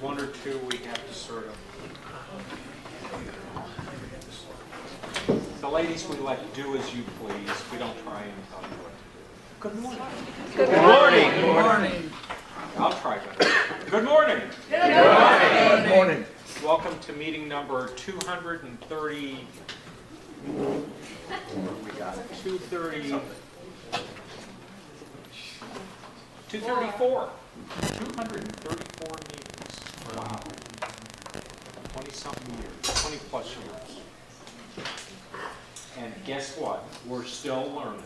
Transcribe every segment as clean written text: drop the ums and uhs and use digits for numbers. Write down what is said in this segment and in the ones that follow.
one or two we have to sort of. The ladies we let do as you please. We don't try and tell you what to do. Good morning. Good morning. Good morning. I'll try better. Good morning. Good morning. Welcome to meeting number 230. We got 234. 234 meetings. Wow. 20-something years, 20 plus years. And guess what? We're still learning.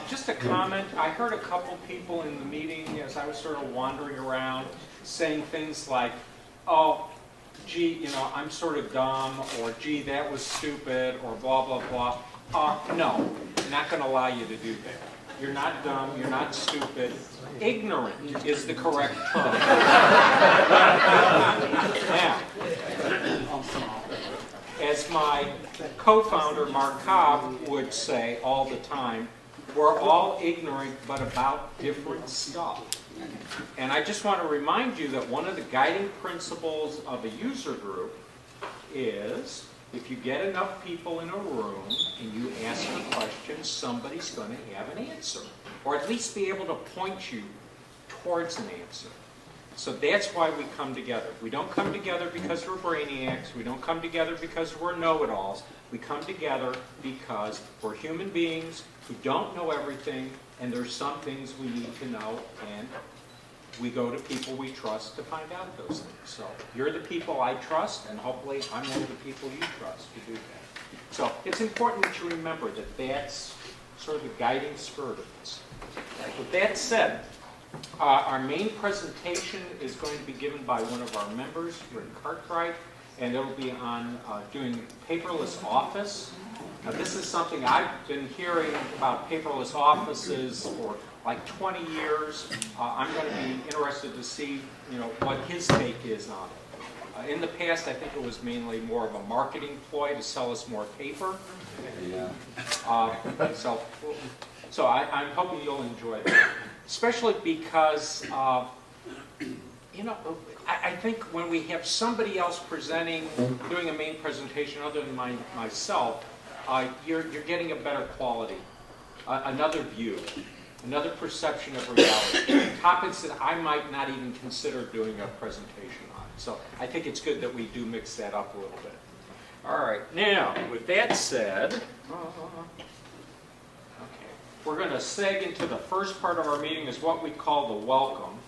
Just a comment, I heard a couple people in the meeting as I was sort of wandering around saying things like, oh, gee, you know, I'm sort of dumb, or gee, that was stupid, or blah, blah, blah. No, I'm not going to allow you to do that. You're not dumb, you're not stupid. Ignorant is the correct term. Now, as my co-founder Mark Cobb would say all the time, we're all ignorant but about different stuff. And I just want to remind you that one of the guiding principles of a user group is if you get enough people in a room and you ask a question, somebody's going to have an answer, or at least be able to point you towards an answer. So that's why we come together. We don't come together because we're brainiacs. We don't come together because we're know-it-alls. We come together because we're human beings who don't know everything, and there's some things we need to know, and we go to people we trust to find out those things. So you're the people I trust, and hopefully I'm one of the people you trust to do that. So it's important that you remember that that's sort of the guiding spirit of this. With that said, our main presentation is going to be given by one of our members, Rick Cartwright, and it'll be on doing paperless office. Now, this is something I've been hearing about paperless offices for like 20 years. I'm going to be interested to see, you know, what his take is on it. In the past, I think it was mainly more of a marketing ploy to sell us more paper. Yeah. So I'm hoping you'll enjoy that. Especially because, you know, I think when we have somebody else presenting, doing a main presentation other than myself, you're getting a better quality, another view, another perception of reality, topics that I might not even consider doing a presentation on. So I think it's good that we do mix that up a little bit. All right, now, with that said, we're going to seg into the first part of our meeting is what we call the welcome,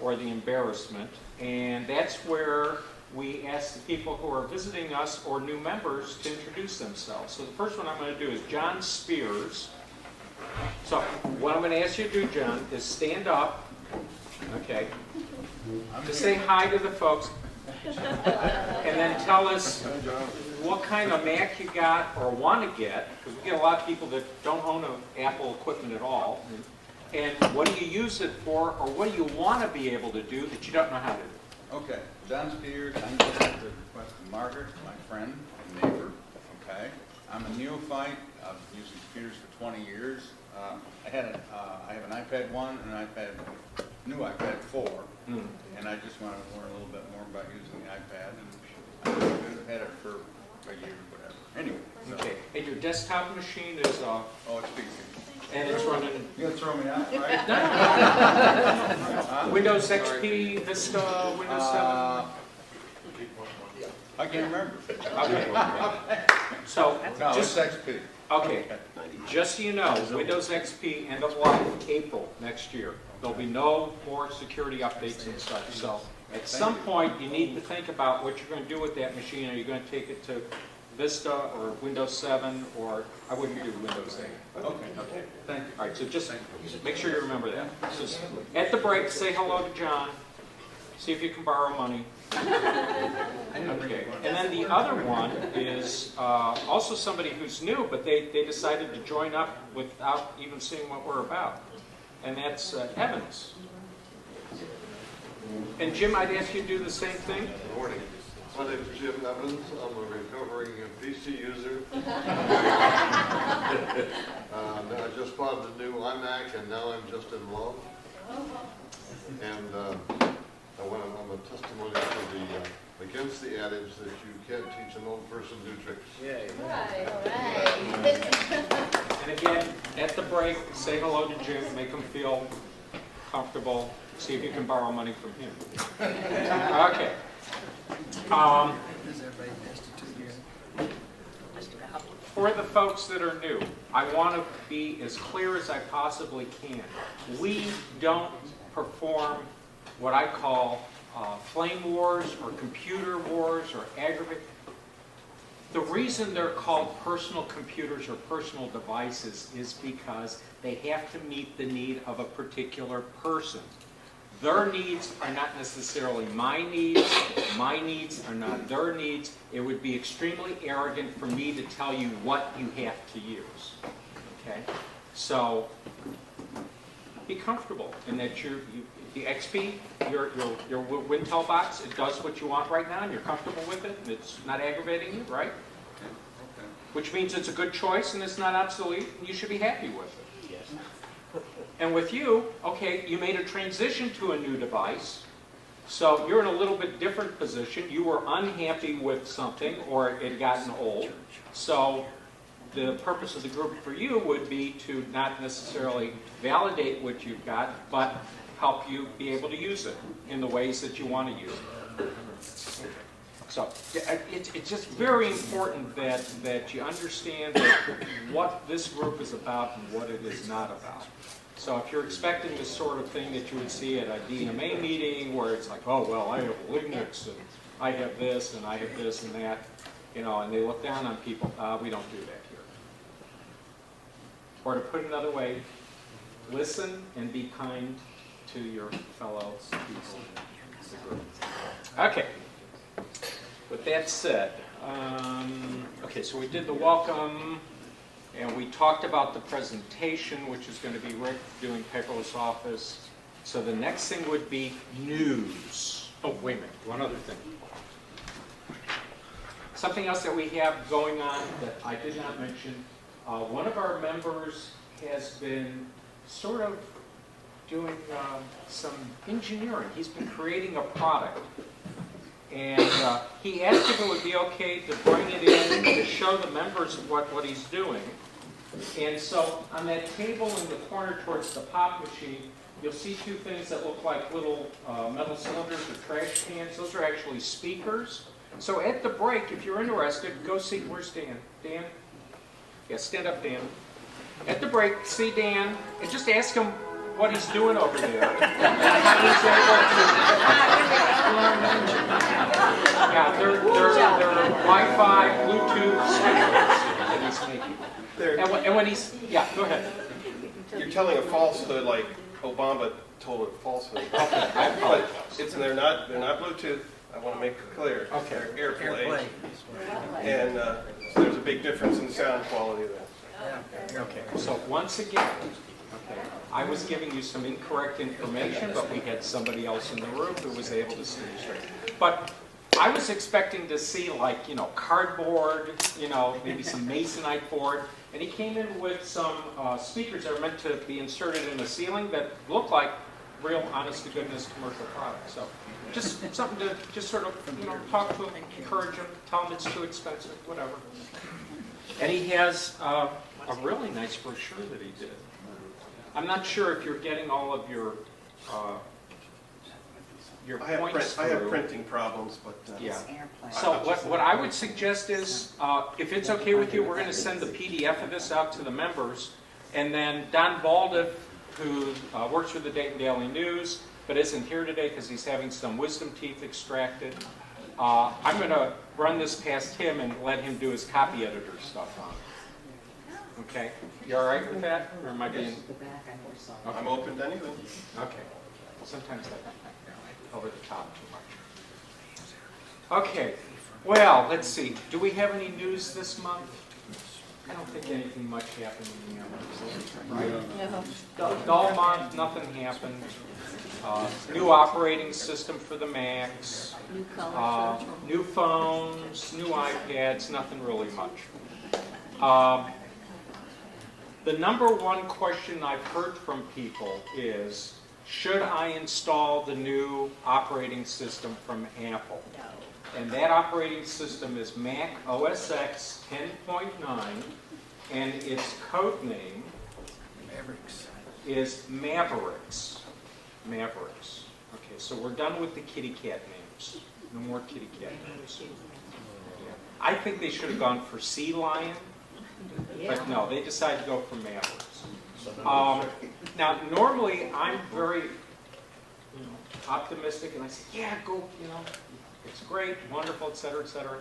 or the embarrassment, and that's where we ask the people who are visiting us or new members to introduce themselves. So the first one I'm going to do is John Spears. So what I'm going to ask you to do, John, is stand up, okay, to say hi to the folks, and then tell us what kind of Mac you got or want to get, because we get a lot of people that don't own Apple equipment at all, and what do you use it for, or what do you want to be able to do that you don't know how to do? Okay, John Spears. I'm here at the request of Margaret, my friend and neighbor. Okay, I'm a neophyte. I've been using computers for 20 years. I have an iPad 1 and an new iPad 4, and I just want to learn a little bit more about using the iPad. And I've had it for a year, whatever. Anyway. So. Okay, and your desktop machine is oh, it's PC. and it's running. You gonna throw me out, right? No. Windows XP, Vista, Windows 7. I can't remember. Okay. So No, just it's XP. okay. Just so you know, Windows XP end of life April next year. There'll be no more security updates and such. So at some point, you need to think about what you're going to do with that machine. Are you going to take it to Vista or Windows 7, or I wouldn't do Windows 8. Okay. Thank you. All right, so just make sure you remember that. Just at the break, say hello to John. See if you can borrow money. Okay. And then the other one is also somebody who's new, but they decided to join up without even seeing what we're about. And that's Evans. And Jim, I'd ask you to do the same thing. Good morning. My name is Jim Evans. I'm a recovering PC user. I just bought the new iMac, and now I'm just in love. And I'm a testimony for against the adage that you can't teach an old person new tricks. Right, all right. And again, at the break, say hello to Jim, make him feel comfortable, see if you can borrow money from him. Okay. For the folks that are new, I want to be as clear as I possibly can. We don't perform what I call flame wars or computer wars or aggravate. The reason they're called personal computers or personal devices is because they have to meet the need of a particular person. Their needs are not necessarily my needs are not their needs. It would be extremely arrogant for me to tell you what you have to use. Okay? So, be comfortable in that the XP, your Wintel box, it does what you want right now and you're comfortable with it and it's not aggravating you, right? Okay. Which means it's a good choice and it's not obsolete and you should be happy with it. And with you, okay, you made a transition to a new device, so you're in a little bit different position. You were unhappy with something or it had gotten old. So the purpose of the group for you would be to not necessarily validate what you've got, but help you be able to use it in the ways that you want to use it. So it's just very important that you understand what this group is about and what it is not about. So if you're expecting the sort of thing that you would see at a DMA meeting where it's like, oh, well, I have Linux and I have this and I have this and that, you know, and they look down on people, we don't do that here. Or to put it another way, listen and be kind to your fellow people in the group. Okay. With that said, okay, so we did the welcome. And we talked about the presentation, which is going to be Rick doing Paperless Office. So the next thing would be news. Oh, wait a minute, one other thing. Something else that we have going on that I did not mention. One of our members has been sort of doing some engineering. He's been creating a product. And he asked if it would be okay to bring it in to show the members what he's doing. And so on that table in the corner towards the pop machine, you'll see two things that look like little metal cylinders or trash cans. Those are actually speakers. So at the break, if you're interested, go see, where's Dan? Dan? Yeah, stand up, Dan. At the break, see Dan, and just ask him what he's doing over there. How he's yeah, they're Wi-Fi, Bluetooth speakers that he's making. And when he's, yeah, go ahead. You're telling a falsehood like Obama told a falsehood. Okay, I apologize. They're not Bluetooth. I want to make it clear. Okay. They're AirPlay. And so there's a big difference in sound quality there. Okay, so once again, okay, I was giving you some incorrect information, but we had somebody else in the room who was able to see it straight. But I was expecting to see, like, you know, cardboard, you know, maybe some masonite board, and he came in with some speakers that are meant to be inserted in the ceiling that look like real, honest-to-goodness commercial products. So just something to just sort of, you know, talk to him, encourage him, tell him it's too expensive, whatever. And he has a really nice brochure that he did. I'm not sure if you're getting all of your points I have through. printing problems, but Yeah. So what I would suggest is, if it's okay with you, we're going to send the PDF of this out to the members, and then Don Baldiff, who works for the Dayton Daily News, but isn't here today because he's having some wisdom teeth extracted, I'm going to run this past him and let him do his copy editor stuff on it. Okay? You all right with that? Or am I being... Okay. I'm open to anything. Okay. Sometimes that's over the top too much. Okay. Well, let's see. Do we have any news this month? I don't think anything much happened in the right? Dull month, nothing happened. New operating system for the Macs. New phones, new iPads, nothing really much. The number one question I've heard from people is, should I install the new operating system from Apple? And that operating system is Mac OS X 10.9, and its code name is Mavericks. Mavericks. Okay, so we're done with the kitty cat names. No more kitty cat names. Yeah. I think they should have gone for Sea Lion, but no, they decided to go for Mavericks. Now, normally I'm very optimistic, and I say, yeah, go, it's great, wonderful, et cetera, et cetera.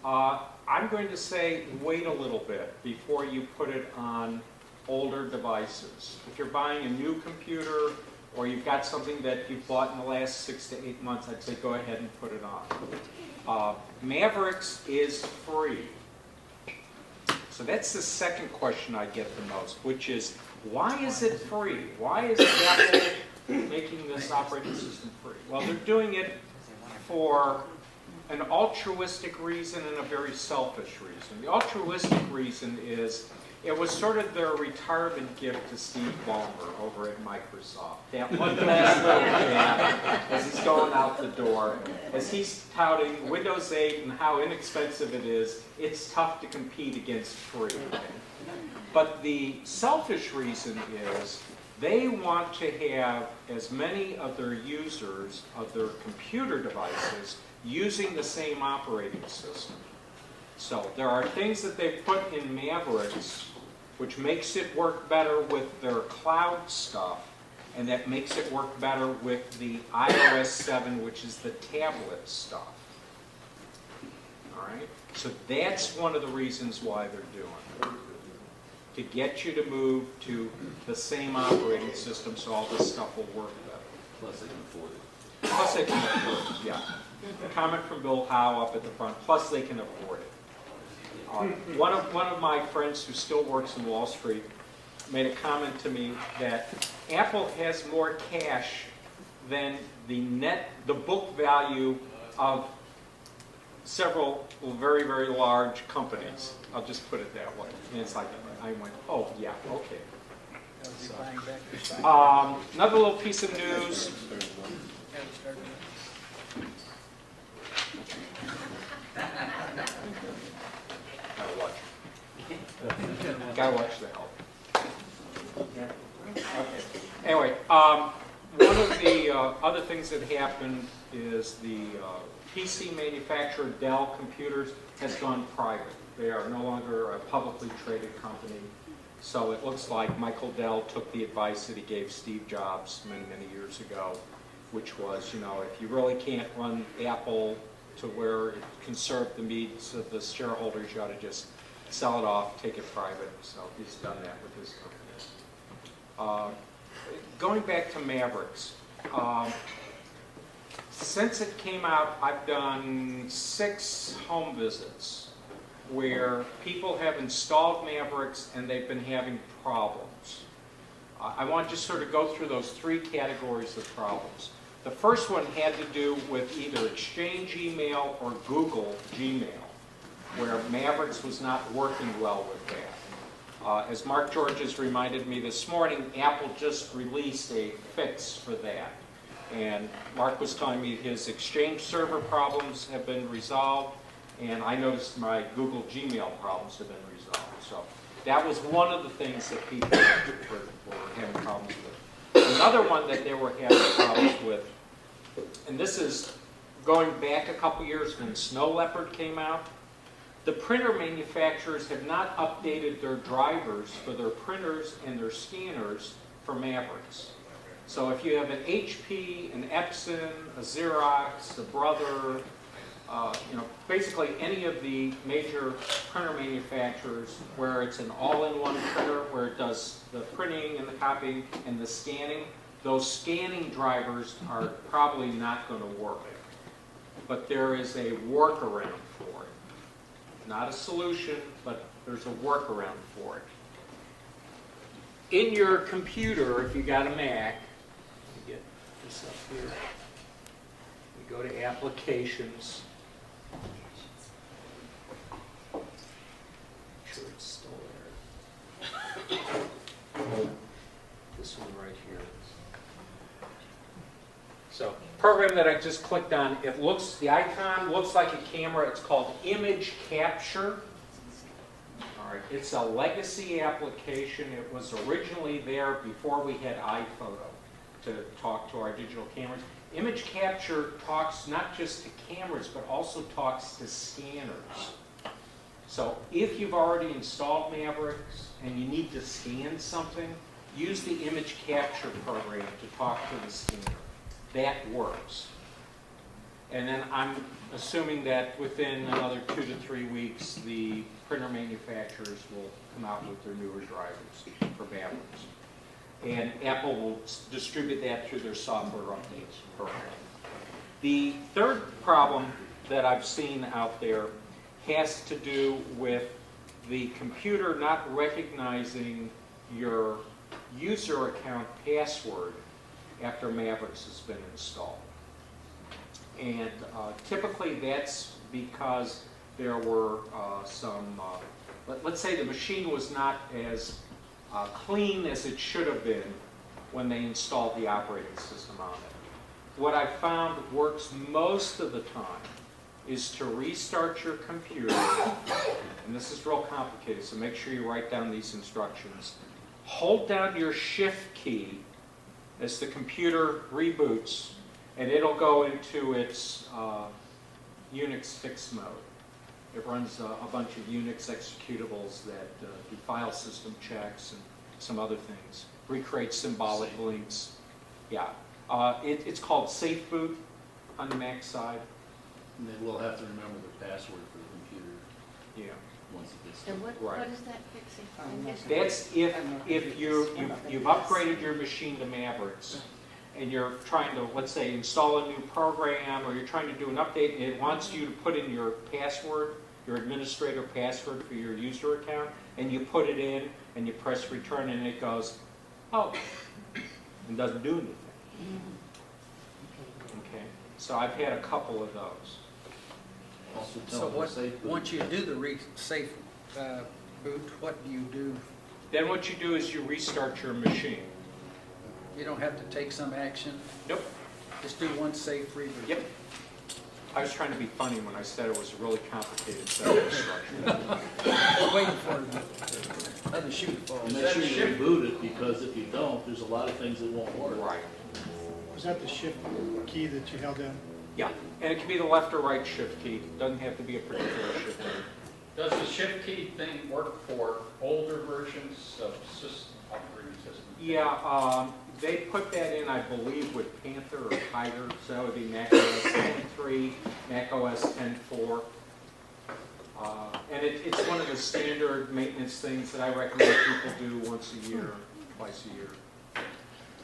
I'm going to say wait a little bit before you put it on older devices. If you're buying a new computer or you've got something that you've bought in the last 6 to 8 months, I'd say go ahead and put it on. Mavericks is free. So that's the second question I get the most, which is, why is it free? Why is Apple making this operating system free? Well, they're doing it for an altruistic reason and a very selfish reason. The altruistic reason is it was sort of their retirement gift to Steve Ballmer over at Microsoft. That one last little jab as he's going out the door, as he's touting Windows 8 and how inexpensive it is, it's tough to compete against free. But the selfish reason is they want to have as many of their users of their computer devices using the same operating system. So there are things that they've put in Mavericks which makes it work better with their cloud stuff, and that makes it work better with the iOS 7, which is the tablet stuff. All right? So that's one of the reasons why they're doing it. To get you to move to the same operating system so all this stuff will work better. Plus they can afford it. Plus they can afford it, yeah. Comment from Bill Howe up at the front, plus they can afford it. One of my friends who still works in Wall Street made a comment to me that Apple has more cash than the book value of several very, very large companies. I'll just put it that way. And it's like, I went, oh, yeah, okay. So, another little piece of news. Gotta watch the help. Okay. Anyway, one of the other things that happened is the PC manufacturer Dell Computers has gone private. They are no longer a publicly traded company. So it looks like Michael Dell took the advice that he gave Steve Jobs many, many years ago, which was, if you really can't run Apple to where it can serve the needs of the shareholders, you ought to just sell it off, take it private. So he's done that with his company. Going back to Mavericks, since it came out, I've done 6 home visits where people have installed Mavericks and they've been having problems. I want to just sort of go through those 3 categories of problems. The first one had to do with either Exchange email or Google Gmail, where Mavericks was not working well with that. As Mark George has reminded me this morning, Apple just released a fix for that. And Mark was telling me his Exchange server problems have been resolved, and I noticed my Google Gmail problems have been resolved. So that was one of the things that people were having problems with. Another one that they were having problems with, and this is going back a couple years when Snow Leopard came out, the printer manufacturers have not updated their drivers for their printers and their scanners for Mavericks. So if you have an HP, an Epson, a Xerox, a Brother, basically any of the major printer manufacturers where it's an all-in-one printer where it does the printing and the copying and the scanning, those scanning drivers are probably not going to work. But there is a workaround for it. Not a solution, but there's a workaround for it. In your computer, if you got a Mac, you get this up here. You go to Applications. Make sure it's still there. This one right here. So, program that I just clicked on, the icon looks like a camera. It's called Image Capture. All right, it's a legacy application. It was originally there before we had iPhoto to talk to our digital cameras. Image Capture talks not just to cameras, but also talks to scanners. So if you've already installed Mavericks and you need to scan something, use the Image Capture program to talk to the scanner. That works. And then I'm assuming that within another 2 to 3 weeks, the printer manufacturers will come out with their newer drivers for Mavericks. And Apple will distribute that through their software updates program. The third problem that I've seen out there has to do with the computer not recognizing your user account password after Mavericks has been installed. And typically that's because there were let's say the machine was not as clean as it should have been when they installed the operating system on it. What I found works most of the time is to restart your computer, and this is real complicated, so make sure you write down these instructions. Hold down your shift key as the computer reboots, and it'll go into its Unix fix mode. It runs a bunch of Unix executables that do file system checks and some other things. Recreate symbolic links. Yeah. It's called Safe Boot on the Mac side. And they will have to remember the password for the computer Yeah. once it gets And started. what Right. is that fixing? That's if you've upgraded your machine to Mavericks and you're trying to, let's say, install a new program, or you're trying to do an update and it wants you to put in your password, your administrator password for your user account, and you put it in and you press return and it goes, oh, and doesn't do anything. Okay, so I've had a couple of those. Also So tell them what, safe boot. once you do the safe boot, what do you do? Then what you do is you restart your machine. You don't have to take some action, Nope. just do one safe reboot. Yep. I was trying to be funny when I said it was a really complicated set of instructions. Waiting for other shoe to fall. And make sure you reboot it, because if you don't, there's a lot of things that won't work. Right. Was that the shift key that you held down? Yeah, and it can be the left or right shift key. Doesn't have to be a particular shift key. Does the shift key thing work for older versions of system, operating system? Yeah, they put that in, I believe, with Panther or Tiger, so that would be Mac OS 10.3, Mac OS 10.4. And it's one of the standard maintenance things that I recommend people do once a year, twice a year.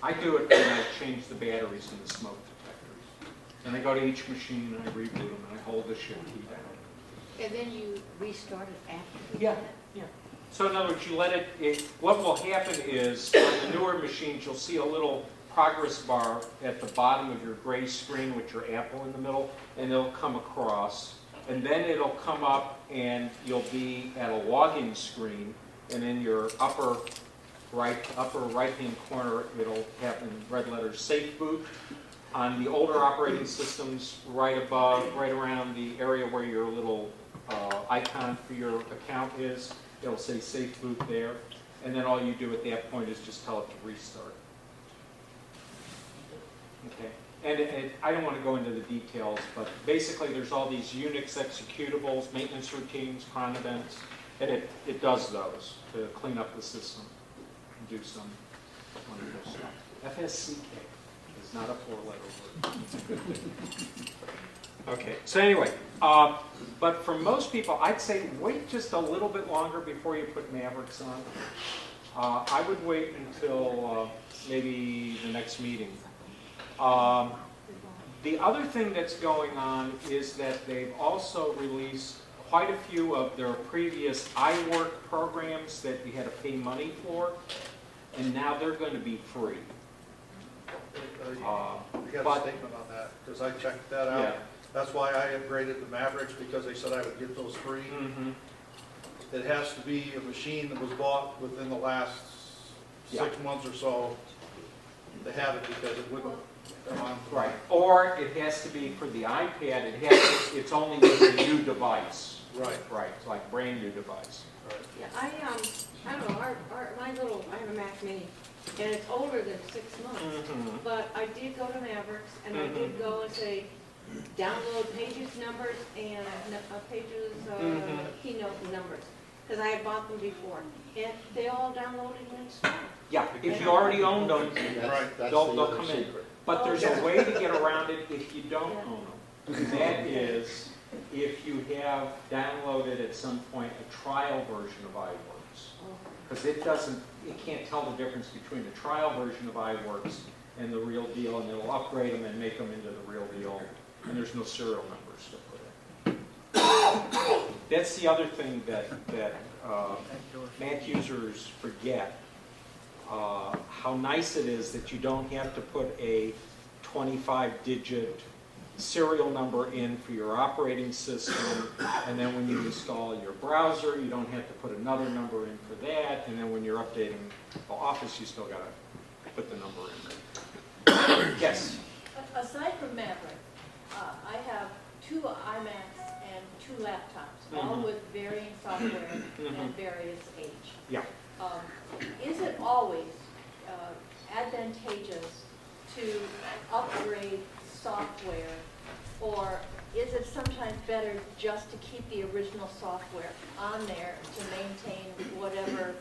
I do it when I change the batteries in the smoke detectors. And I go to each machine and I reboot them and I hold the shift key down. And then you restart it after? Yeah, yeah. So in other words, you let it, what will happen is, on the newer machines, you'll see a little progress bar at the bottom of your gray screen with your Apple in the middle, and it'll come across. And then it'll come up and you'll be at a login screen, and in your upper right-hand corner, it'll have in red letters, Safe Boot. On the older operating systems, right above, right around the area where your little icon for your account is, it'll say Safe Boot there, and then all you do at that point is just tell it to restart. Okay, and I don't want to go into the details, but basically there's all these Unix executables, maintenance routines, cron events, and it does those to clean up the system and do some wonderful stuff. FSCK is not a 4-letter word. It's a good thing. Okay, so anyway, but for most people, I'd say wait just a little bit longer before you put Mavericks on. I would wait until maybe the next meeting. The other thing that's going on is that they've also released quite a few of their previous iWork programs that you had to pay money for, and now they're going to be free. You got a statement on that, because I checked that out. Yeah. That's why I upgraded the Mavericks, because they said I would get those free. Mm-hmm. It has to be a machine that was bought within the last 6 months or so to have it, because it wouldn't Right, or it has to be for the iPad, it's only with a new device. Right. Right, like brand new device. Yeah, I don't know, my little, I have a Mac Mini, and it's older than 6 months. Mhm. But I did go to Mavericks, and I did go and say, download pages, numbers, and pages, keynote numbers. Because I had bought them before, and they all downloaded and installed. Yeah, if you already owned them, Right. they'll come in. But there's a way to get around it if you don't own them. And that is, if you have downloaded at some point a trial version of iWorks. Because it can't tell the difference between the trial version of iWorks and the real deal, and it'll upgrade them and make them into the real deal, and there's no serial numbers to put in. That's the other thing that Mac users forget. How nice it is that you don't have to put a 25-digit serial number in for your operating system, and then when you install your browser, you don't have to put another number in for that, and then when you're updating Office, you still got to put the number in there. Yes? Aside from Maverick, I have 2 iMacs and 2 laptops, all with varying software and various age. Yeah. Is it always advantageous to upgrade software, or is it sometimes better just to keep the original software on there to maintain whatever,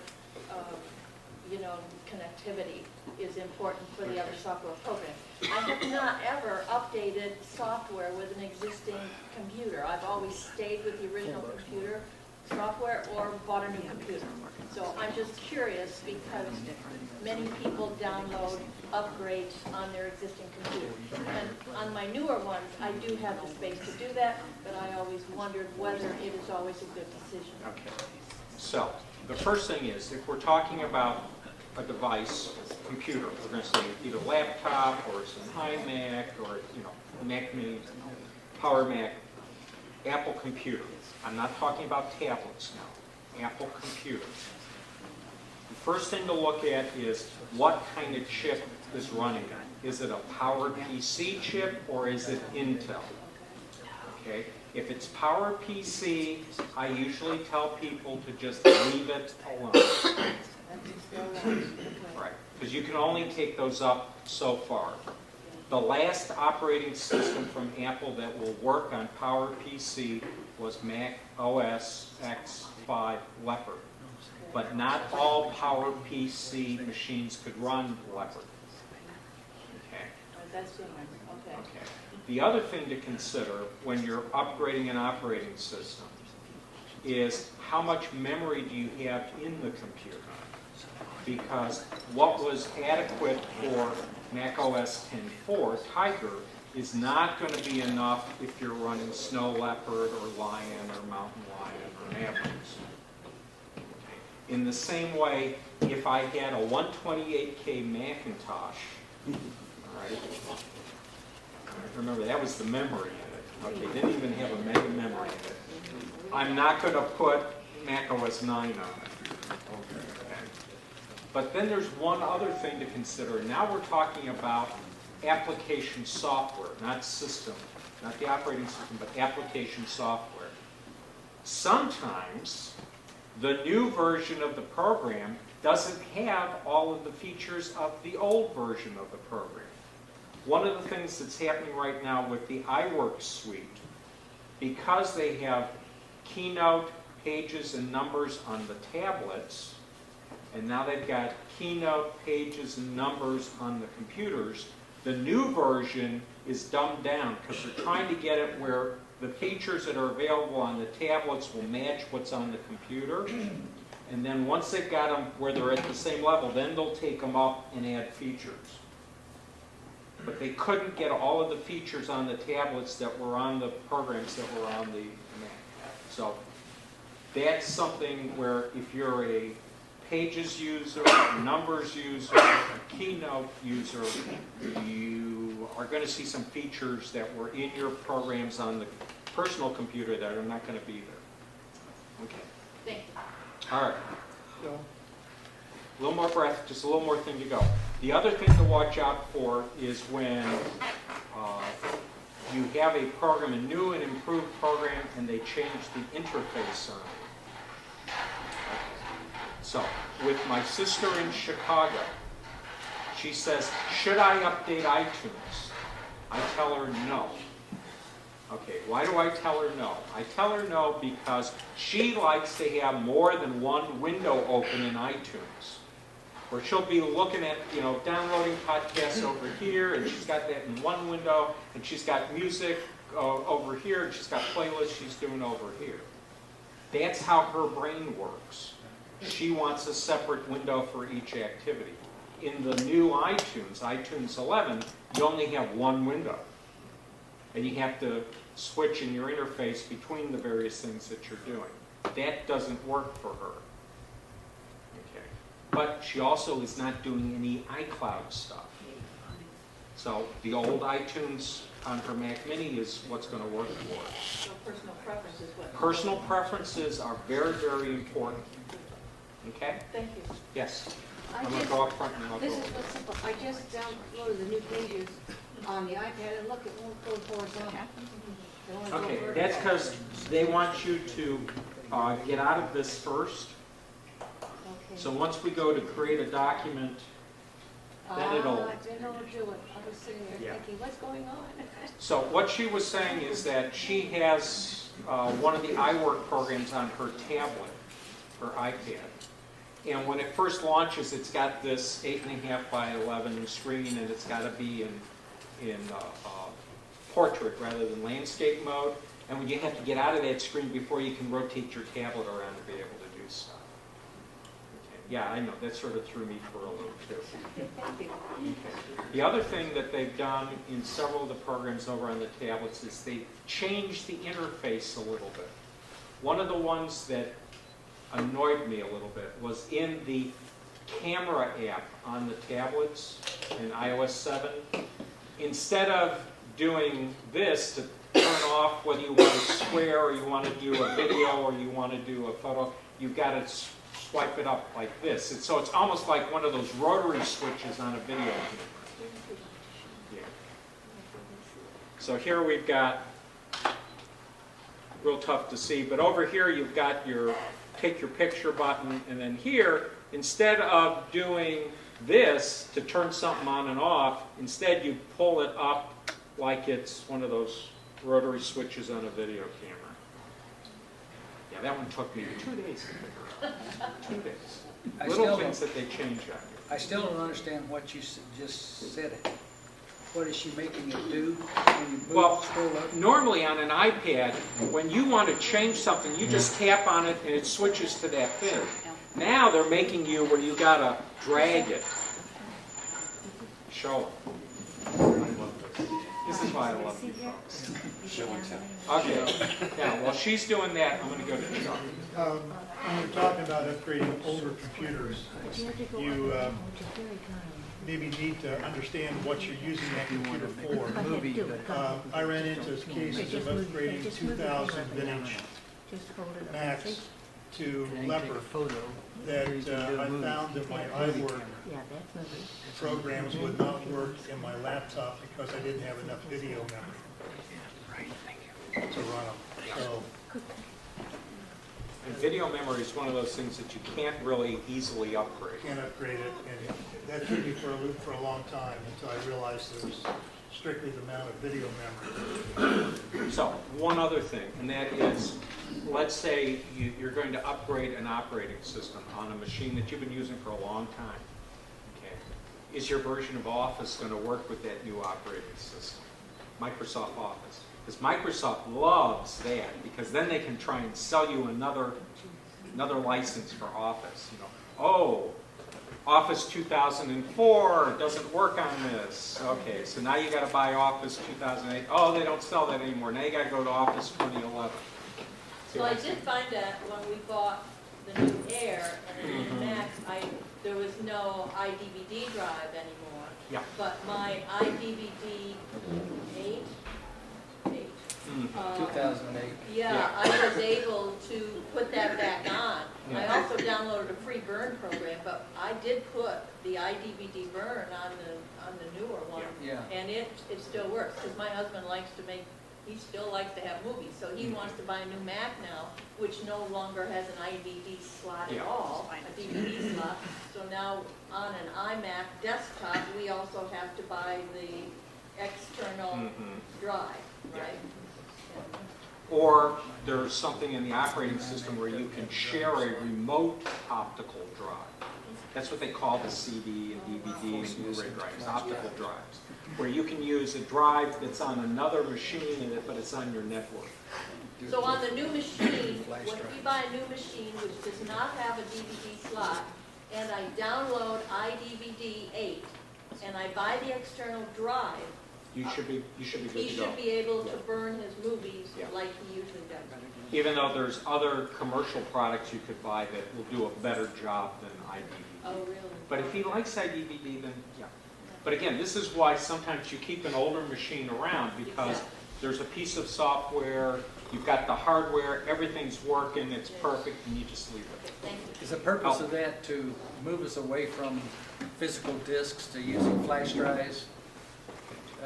connectivity is important for the other software programs? I have not ever updated software with an existing computer. I've always stayed with the original computer software or bought a new computer. So I'm just curious because many people download upgrades on their existing computer. And on my newer ones, I do have the space to do that, but I always wondered whether it is always a good decision. Okay. So, the first thing is, if we're talking about a device, computer, we're going to say either laptop or it's an iMac or, a Mac Mini, Power Mac, Apple computer. I'm not talking about tablets now. Apple computer. The first thing to look at is what kind of chip is running it. Is it a PowerPC chip or is it Intel? Okay. If it's PowerPC, I usually tell people to just leave it alone. Right. Because you can only take those up so far. The last operating system from Apple that will work on PowerPC was Mac OS X5 Leopard. But not all PowerPC machines could run Leopard. Okay. That's different. Okay. Okay. The other thing to consider when you're upgrading an operating system is how much memory do you have in the computer? Because what was adequate for Mac OS X4 Tiger is not going to be enough if you're running Snow Leopard or Lion or Mountain Lion or Mavericks. In the same way, if I had a 128K Macintosh, all right, remember that was the memory in it. Okay, didn't even have a mega memory in it. I'm not going to put Mac OS 9 on it. Okay. But then there's one other thing to consider. Now we're talking about application software, not system, not the operating system, but application software. Sometimes the new version of the program doesn't have all of the features of the old version of the program. One of the things that's happening right now with the iWorks suite, because they have Keynote, Pages, and Numbers on the tablets, and now they've got Keynote, Pages, and Numbers on the computers, the new version is dumbed down because they're trying to get it where the features that are available on the tablets will match what's on the computer. And then once they've got them where they're at the same level, then they'll take them up and add features. But they couldn't get all of the features on the tablets that were on the programs that were on the Mac. So that's something where if you're a Pages user, a Numbers user, a Keynote user, you are going to see some features that were in your programs on the personal computer that are not going to be there. Okay. Thank you. All right. A little more breath, just a little more thing to go. The other thing to watch out for is when you have a program, a new and improved program, and they change the interface on it. So, with my sister in Chicago, she says, should I update iTunes? I tell her no. Okay, why do I tell her no? I tell her no because she likes to have more than one window open in iTunes. Where she'll be looking at, downloading podcasts over here, and she's got that in one window, and she's got music over here, and she's got playlists she's doing over here. That's how her brain works. She wants a separate window for each activity. In the new iTunes, iTunes 11, you only have one window. And you have to switch in your interface between the various things that you're doing. That doesn't work for her. Okay. But she also is not doing any iCloud stuff. So the old iTunes on her Mac Mini is what's going to work for her. So personal preference is what? Personal preferences are very, very important. Okay? Thank you. Yes. I I'm going to just- go up front and I'll go This is over. what's simple. I just downloaded the new pages on the iPad, and look, it won't go horizontal. It only goes Okay, vertical. that's because they want you to get out of this first. Okay. So once we go to create a document, then it'll... Then it'll do it. I was sitting there Yeah. thinking, what's going on? So what she was saying is that she has one of the iWork programs on her tablet, her iPad. And when it first launches, it's got this 8.5 by 11 screen, and it's got to be in portrait rather than landscape mode. And when you have to get out of that screen before you can rotate your tablet around to be able to do stuff. Okay. Yeah, I know, that sort of threw me for a loop too. Thank you. Okay. The other thing that they've done in several of the programs over on the tablets is they've changed the interface a little bit. One of the ones that annoyed me a little bit was in the camera app on the tablets in iOS 7. Instead of doing this to turn off whether you want to swear or you want to do a video or you want to do a photo, you've got to swipe it up like this. So it's almost like one of those rotary switches on a video camera. Yeah. So here we've got, real tough to see, but over here you've got your take your picture button, and then here, instead of doing this to turn something on and off, instead you pull it up like it's one of those rotary switches on a video camera. Yeah, that one took me 2 days to figure out. 2 days. I Little still things don't- that they change on you. I still don't understand what you just said. What is she making it do when you move, Well, scroll up? normally on an iPad, when you want to change something, you just tap on it and it switches to that thing. Now they're making you where you gotta drag it. Show them. This is why I love you folks. Okay, yeah, while she's doing that, I'm gonna go to Chuck. When you're talking about upgrading older computers, you maybe need to understand what you're using that computer for. I ran into cases of upgrading 2000 vintage Macs to Leopard that I found that my iWork programs would not work in my laptop because I didn't have enough video memory to run them. So And video memory is one of those things that you can't really easily upgrade. can't upgrade it, and that threw me for a loop for a long time until I realized there was strictly the amount of video memory. So, one other thing, and that is, let's say you're going to upgrade an operating system on a machine that you've been using for a long time. Okay. Is your version of Office going to work with that new operating system? Microsoft Office. Because Microsoft loves that, because then they can try and sell you another license for Office. Oh, Office 2004 doesn't work on this. Okay, so now you got to buy Office 2008. Oh, they don't sell that anymore. Now you got to go to Office 2011. See So what I I'm saying? did find that when we bought the new Air and the new Mac, there was no iDVD drive anymore. Yeah. But my iDVD 8, 2008. yeah, I was able to put that back on. I also downloaded a free burn program, but I did put the iDVD burn on the newer one. Yeah. And it still works, because my husband likes to make, he still likes to have movies, so he wants to buy a new Mac now, which no longer has an iDVD slot at Yeah. all, a DVD slot. So now on an iMac desktop, we also have to buy the external drive, right? Or there's something in the operating system where you can share a remote optical drive. That's what they call the CD and DVD and Blu-ray drives, optical drives, where you can use a drive that's on another machine, but it's on your network. So on the new machine, when we buy a new machine which does not have a DVD slot, and I download iDVD 8, and I buy the external drive, You should be good he to go. should be able to burn his movies Yeah. like he usually does. Even though there's other commercial products you could buy that will do a better job than iDVD. Oh, really? But if he likes iDVD, then yeah. But again, this is why sometimes you keep an older machine around, because there's a piece of software, you've got the hardware, everything's working, it's perfect, and you just leave it. Thank you. Is the purpose of that to move us away from physical discs to using flash drives?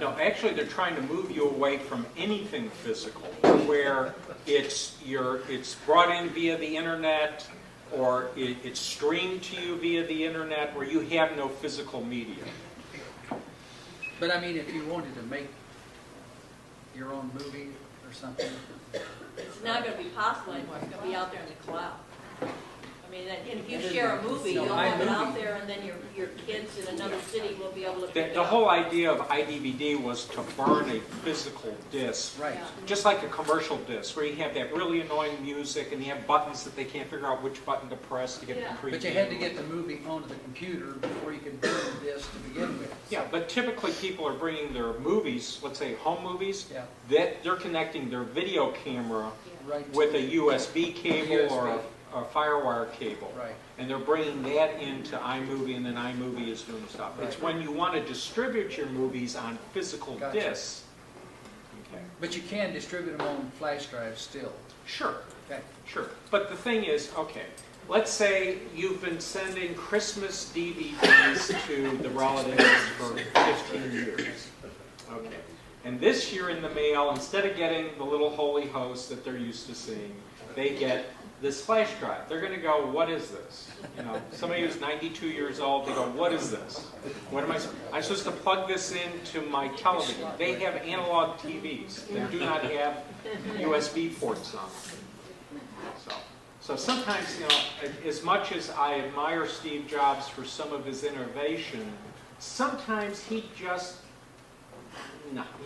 No, actually, they're trying to move you away from anything physical, where it's brought in via the internet, or it's streamed to you via the internet, where you have no physical media. But I mean, if you wanted to make your own movie or something, It's not gonna be possible anymore, it's gonna be out there in the cloud. I mean, and if you share a movie, No, you'll have it out iMovie. there, and then your kids in another city will be able to pick it The up. whole idea of iDVD was to burn a physical disc, right? Yeah. just like a commercial disc, where you have that really annoying music, and you have buttons that they can't figure out which button to press to get Yeah. the preview. But you had to get the movie onto the computer before you could burn the disc to begin with. Yeah, but typically people are bringing their movies, let's say home movies, Yeah, that they're connecting their video camera right. with a USB cable or USB. a FireWire cable. Right. And they're bringing that into iMovie, and then iMovie is doing stuff. It's Right. when you want to distribute your movies on physical Gotcha. discs. Okay. But you can distribute them on flash drives still. Sure, Okay. sure. But the thing is, okay, let's say you've been sending Christmas DVDs to the relatives for 15 years. Okay. And this year in the mail, instead of getting the little holy host that they're used to seeing, they get this flash drive. They're going to go, what is this? You know, somebody who's 92 years old, they go, what is this? What am I'm supposed to plug this into my television. They have analog TVs. They do not have USB ports on them. So sometimes, you know, as much as I admire Steve Jobs for some of his innovation, sometimes he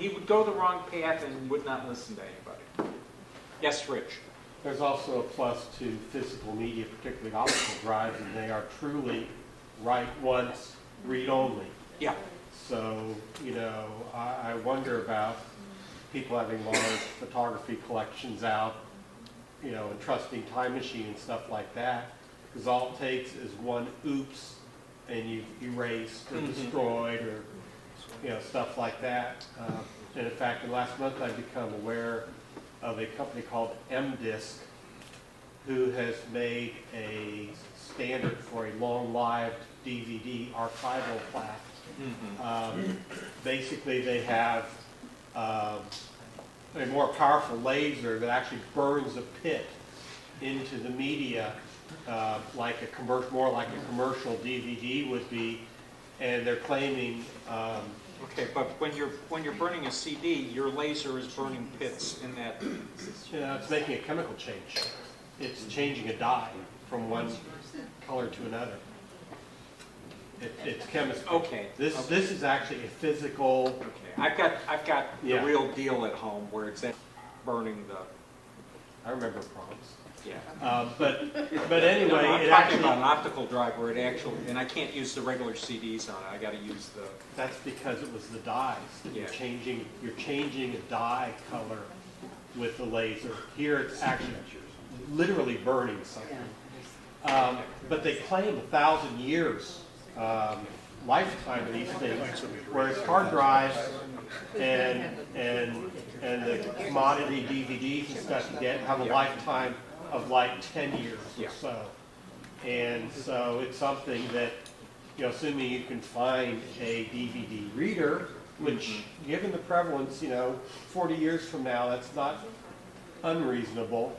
would go the wrong path and would not listen to anybody. Yes, Rich? There's also a plus to physical media, particularly optical drives, and they are truly write once, read only. Yeah. So, you know, I wonder about people having large photography collections out, you know, and trusting Time Machine and stuff like that, because all it takes is one oops, and you've erased or destroyed or, you know, stuff like that. And in fact, in the last month, I've become aware of a company called MDisc, who has made a standard for a long-lived DVD archival plaque. Basically, they have a more powerful laser that actually burns a pit into the media, like more like a commercial DVD would be, and they're claiming. Okay, but when you're burning a CD, your laser is burning pits in that. You know, it's making a chemical change. It's changing a dye from one color to another. It's chemistry. Okay. This is actually a physical. Okay, I've got the Yeah. real deal at home where it's burning the. I remember proms. Yeah. But No, anyway, I'm it talking actually. about an optical drive where it actually, and I can't use the regular CDs on it. I got to use the. That's because it was the dyes. Yeah. You're changing a dye color with the laser. Here it's actually literally burning something. But they claim 1,000 years lifetime of these things, whereas hard drives and the commodity DVDs and stuff you get have a lifetime of like 10 years or so. And so it's something that, you know, assuming you can find a DVD reader, which, given the prevalence, you know, 40 years from now, that's not unreasonable.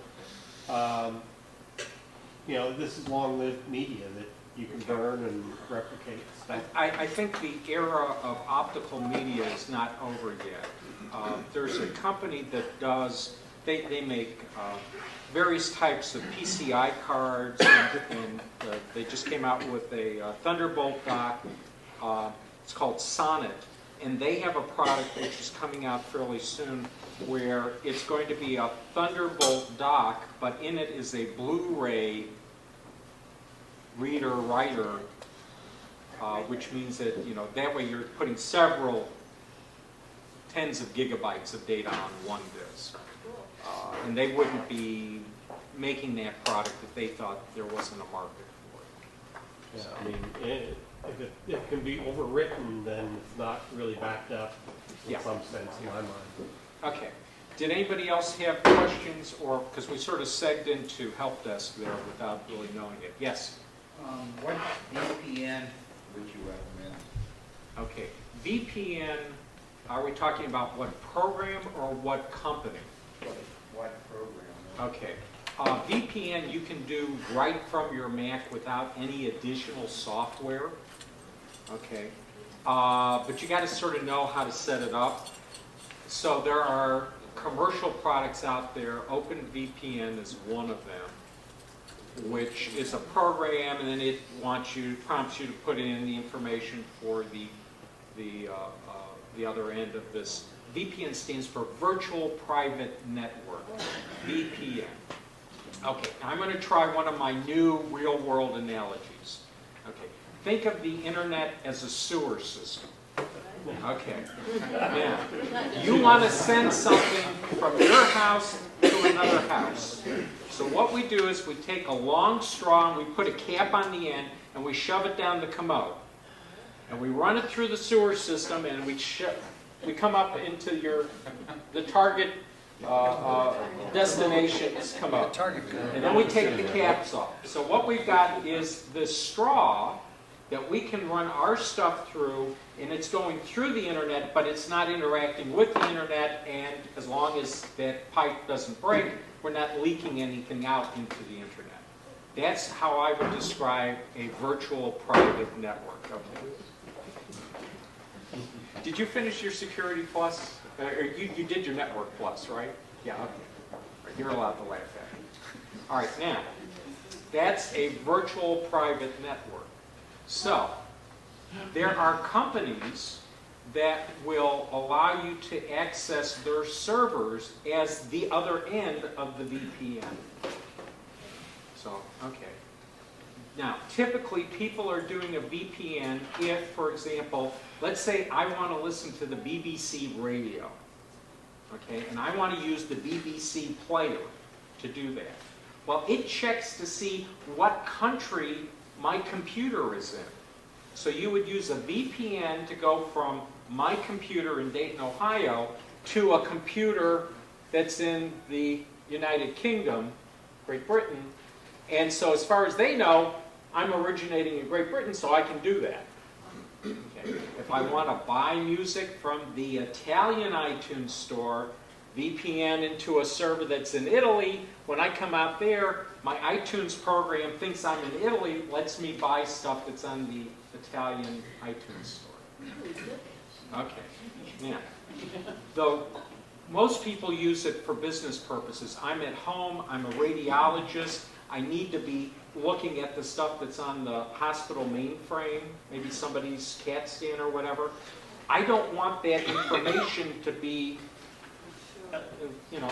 You know, this is long-lived media that you can burn and replicate stuff. I think the era of optical media is not over yet. There's a company that does, they make various types of PCI cards, and they just came out with a Thunderbolt dock. It's called Sonnet, and they have a product which is coming out fairly soon where it's going to be a Thunderbolt dock, but in it is a Blu-ray reader-writer, which means that, you know, that way you're putting several tens of gigabytes of data on one disk. And they wouldn't be making that product if they thought there wasn't a market for it. Yeah, I mean, if it can be overwritten, then it's not really backed up in some sense in my mind. Okay. Did anybody else have questions, or, because we sort of segged into help desk there without really knowing it? Yes? What VPN would you recommend? Okay. VPN, are we talking about what program or what company? What program? Okay. VPN you can do right from your Mac without any additional software. Okay. But you got to sort of know how to set it up. So there are commercial products out there. OpenVPN is one of them, which is a program, and then it prompts you to put in the information for the other end of this. VPN stands for Virtual Private Network, VPN. Okay, now I'm going to try one of my new real-world analogies. Okay, think of the internet as a sewer system. Okay, now, you want to send something from your house to another house. So what we do is we take a long straw, and we put a cap on the end, and we shove it down the commode. And we run it through the sewer system, and we come up into the target destination's commode. And then we take the caps off. So what we've got is this straw that we can run our stuff through, and it's going through the internet, but it's not interacting with the internet, and as long as that pipe doesn't break, we're not leaking anything out into the internet. That's how I would describe a virtual private network. Okay. Did you finish your Security Plus? You did your Network Plus, right? Yeah, okay. You're allowed to laugh at me. All right, now, that's a virtual private network. So, there are companies that will allow you to access their servers as the other end of the VPN. So, okay. Now, typically people are doing a VPN if, for example, let's say I want to listen to the BBC radio, okay, and I want to use the BBC player to do that. Well, it checks to see what country my computer is in. So you would use a VPN to go from my computer in Dayton, Ohio, to a computer that's in the United Kingdom, Great Britain, and so as far as they know, I'm originating in Great Britain, so I can do that. Okay. If I want to buy music from the Italian iTunes store, VPN into a server that's in Italy, when I come out there, my iTunes program thinks I'm in Italy, lets me buy stuff that's on the Italian iTunes store. Okay. Now, though most people use it for business purposes. I'm at home, I'm a radiologist, I need to be looking at the stuff that's on the hospital mainframe, maybe somebody's CAT scan or whatever. I don't want that information to be,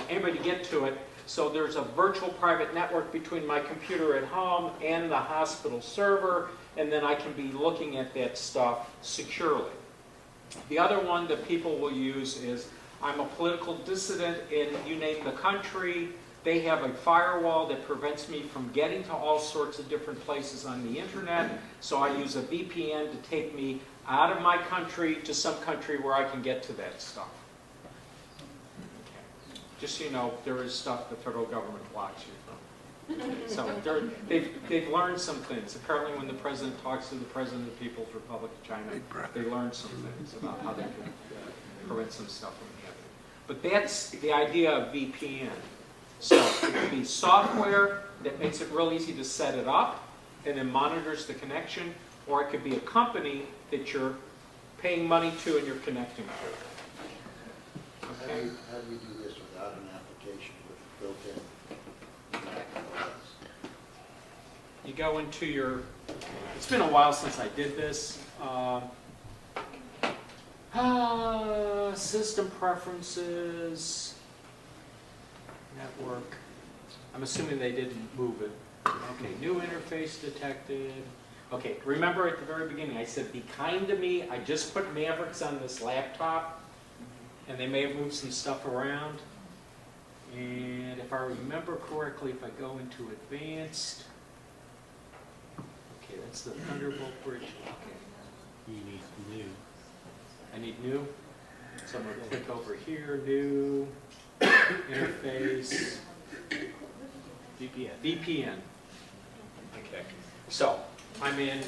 anybody get to it. So there's a virtual private network between my computer at home and the hospital server, and then I can be looking at that stuff securely. The other one that people will use is, I'm a political dissident in you name the country. They have a firewall that prevents me from getting to all sorts of different places on the internet, so I use a VPN to take me out of my country to some country where I can get to that stuff. Okay. Just so you know, there is stuff the federal government blocks you from. So they've learned some things. Apparently when the president talks to the president of the People's Republic of China, they learned some things about how they can prevent some stuff from happening. But that's the idea of VPN. So it could be software that makes it real easy to set it up and then monitors the connection, or it could be a company that you're paying money to and you're connecting to. Okay. How do we do this without an application with built-in Mac OS? You go into your, it's been a while since I did this. System preferences, network. I'm assuming they didn't move it. Okay, new interface detected. Okay, remember at the very beginning I said be kind to me. I just put Mavericks on this laptop and they may have moved some stuff around. And if I remember correctly, if I go into advanced, okay, that's the Thunderbolt bridge. Okay. You need new. I need new. So I'm going to click over here, new, interface, VPN. Okay. So I'm in a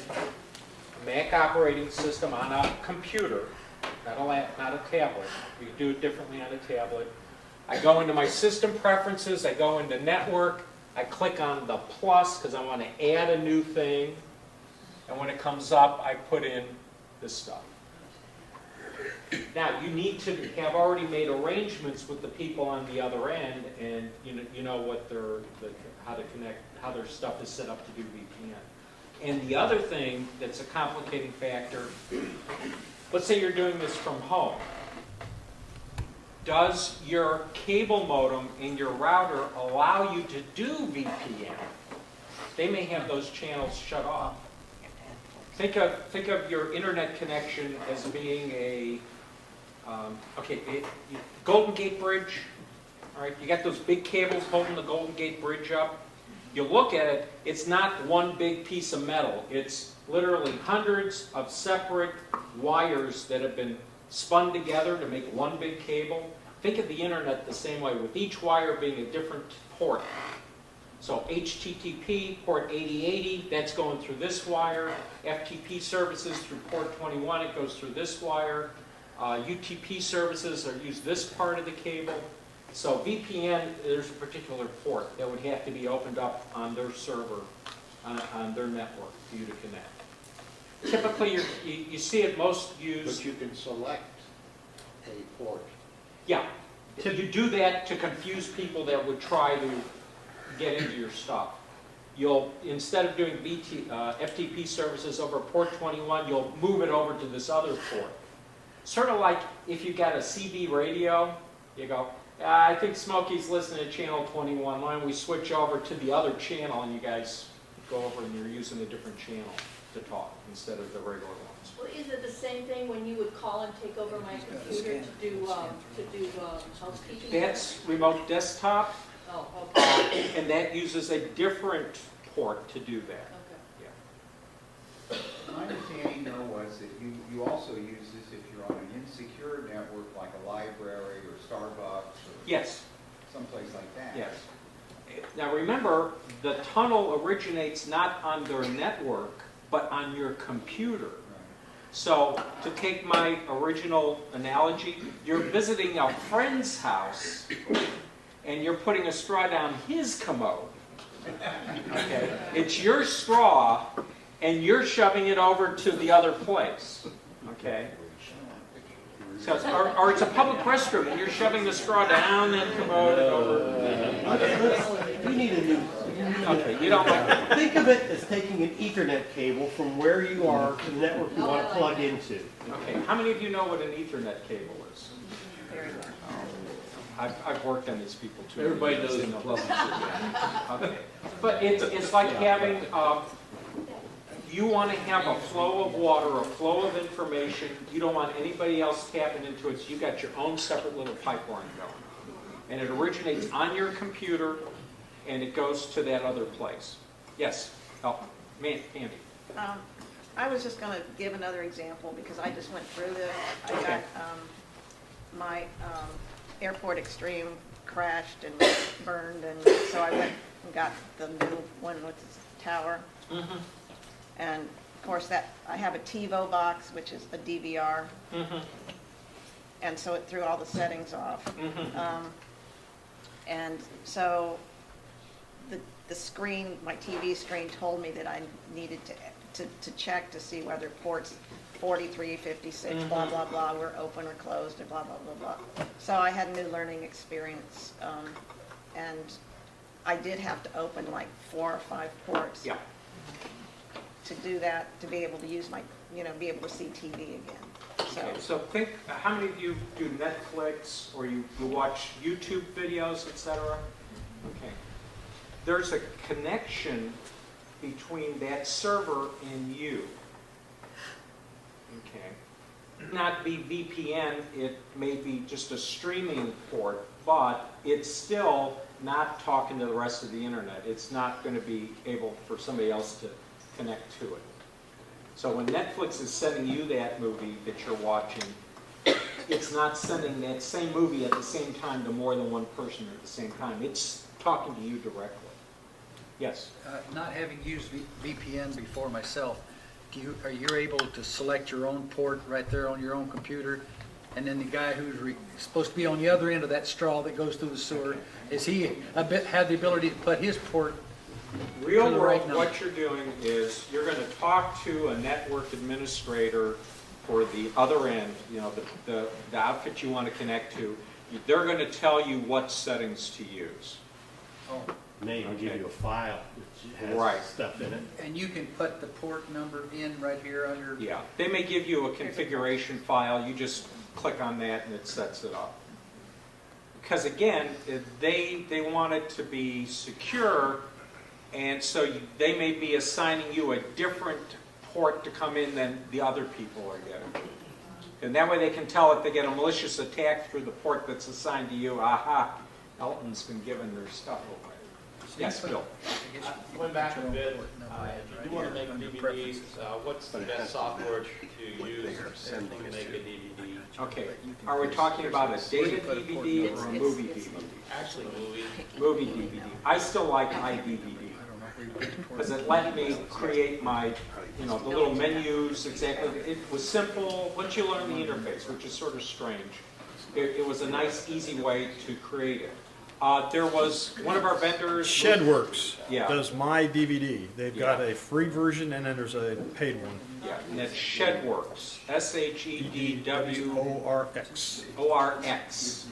Mac operating system on a computer, not a tablet. You can do it differently on a tablet. I go into my system preferences, I go into network, I click on the plus because I want to add a new thing. And when it comes up, I put in this stuff. Now, you need to have already made arrangements with the people on the other end, and you know what how to connect, how their stuff is set up to do VPN. And the other thing that's a complicating factor, let's say you're doing this from home. Does your cable modem in your router allow you to do VPN? They may have those channels shut off. Think of your internet connection as being a Golden Gate Bridge. All right, you got those big cables holding the Golden Gate Bridge up. You look at it, it's not one big piece of metal. It's literally hundreds of separate wires that have been spun together to make one big cable. Think of the internet the same way, with each wire being a different port. So HTTP, port 8080, that's going through this wire. FTP services through port 21, it goes through this wire. UTP services use this part of the cable. So VPN, there's a particular port that would have to be opened up on their server, on their network for you to connect. Typically, you see it most used. But you can select a port. Yeah. You do that to confuse people that would try to get into your stuff. You'll, instead of doing FTP services over port 21, you'll move it over to this other port. Sort of like if you got a CB radio, you go, I think Smokey's listening to channel 21. Why don't we switch over to the other channel, and you guys go over and you're using a different channel to talk instead of the regular ones. Well, is it the same thing when you would call and take over my computer to do housekeeping? That's remote desktop, Oh, okay. and that uses a different port to do that. Okay. My understanding though was that you also use this if you're on an insecure network like a library or Starbucks or Yes. someplace like that. Yes. Now remember, the tunnel originates not on their network, but on your computer. So to take my original analogy, you're visiting a friend's house and you're putting a straw down his commode. Okay? It's your straw and you're shoving it over to the other place. Okay? So or it's a public restroom and you're shoving the straw down that commode and over. We need a new. Okay, you don't like that. Think of it as taking an Ethernet cable from where you are to the network you want to plug into. Okay, how many of you know what an Ethernet cable is? I've worked on these people too. Everybody knows the plumbing. Okay, but it's like having, you want to have a flow of water, a flow of information. You don't want anybody else tapping into it, so you got your own separate little pipeline going. And it originates on your computer, and it goes to that other place. Yes? Oh, Andy. I was just going to give another example because I just went through this. I Okay. got my Airport Extreme crashed and burned, and so I went and got the new one with the tower. Mm-hmm. And of course, that I have a TiVo box, which is a DVR, Mm-hmm. and so it threw all the settings off. Mm-hmm. And so the screen, my TV screen, told me that I needed to check to see whether ports 43, 56, blah, blah, blah, were open or closed, and blah, blah, blah, blah. So I had a new learning experience, and I did have to open like 4 or 5 ports. Yeah. To do that, to be able to use my, be able to see TV again. Okay, so think, how many of you do Netflix, or you watch YouTube videos, etc.? Okay. There's a connection between that server and you. Okay. Not be VPN, it may be just a streaming port, but it's still not talking to the rest of the internet. It's not going to be able for somebody else to connect to it. So when Netflix is sending you that movie that you're watching, it's not sending that same movie at the same time to more than one person at the same time. It's talking to you directly. Yes? Not having used VPN before myself, are you able to select your own port right there on your own computer? And then the guy who's supposed to be on the other end of that straw that goes through the sewer, is he have the ability to put his port Real to the world, right number? what you're doing is you're going to talk to a network administrator for the other end, the outfit you want to connect to. They're going to tell you what settings to use. Oh. May even give you a file that has Right. stuff in it. And you can put the port number in right here under... Yeah, they may give you a configuration file. You just click on that and it sets it up. Because again, they want it to be secure, and so they may be assigning you a different port to come in than the other people are getting. And that way they can tell if they get a malicious attack through the port that's assigned to you, aha, Elton's been given their stuff away. Yes, Bill. Going back a bit, if you want to make DVDs, what's the best software to use to make a DVD? Okay, are we talking about a data DVD or a movie DVD? Actually, movie. Movie DVD. I still like iDVD because it let me create my, the little menus exactly. It was simple once you learn the interface, which is sort of strange. It was a nice, easy way to create it. There was one of our vendors. Shedworks Yeah. does my DVD. They've got Yeah. a free version and then there's a paid one. Yeah, and that's Shedworks. SHEDWORX.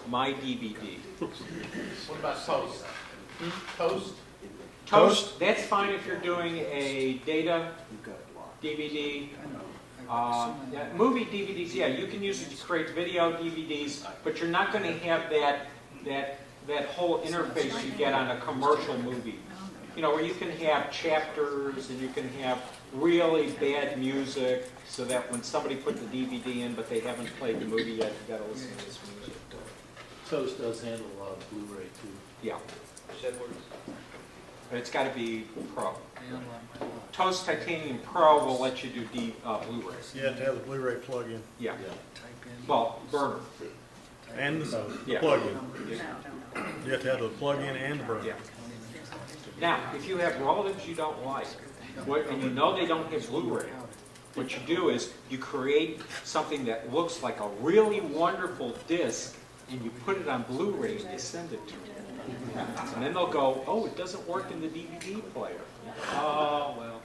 My DVD. What about Toast? Toast? Toast, that's fine if you're doing a data DVD. Yeah, movie DVDs, yeah, you can use it to create video DVDs, but you're not going to have that whole interface you get on a commercial movie. Where you can have chapters and you can have really bad music, so that when somebody put the DVD in but they haven't played the movie yet, you got to listen to this music. Toast does handle a lot of Blu-ray too. Yeah. But it's got to be Pro. Toast Titanium Pro will let you do Blu-ray. You have to have the Blu-ray plug-in. Yeah. Well, burner. And the Yeah. plug-in. Yeah. You have to have the plug-in and the burner. Yeah. Now, if you have relatives you don't like, and you know they don't have Blu-ray, what you do is you create something that looks like a really wonderful disc, and you put it on Blu-ray and you send it to them. And then they'll go, oh, it doesn't work in the DVD player. Oh, well,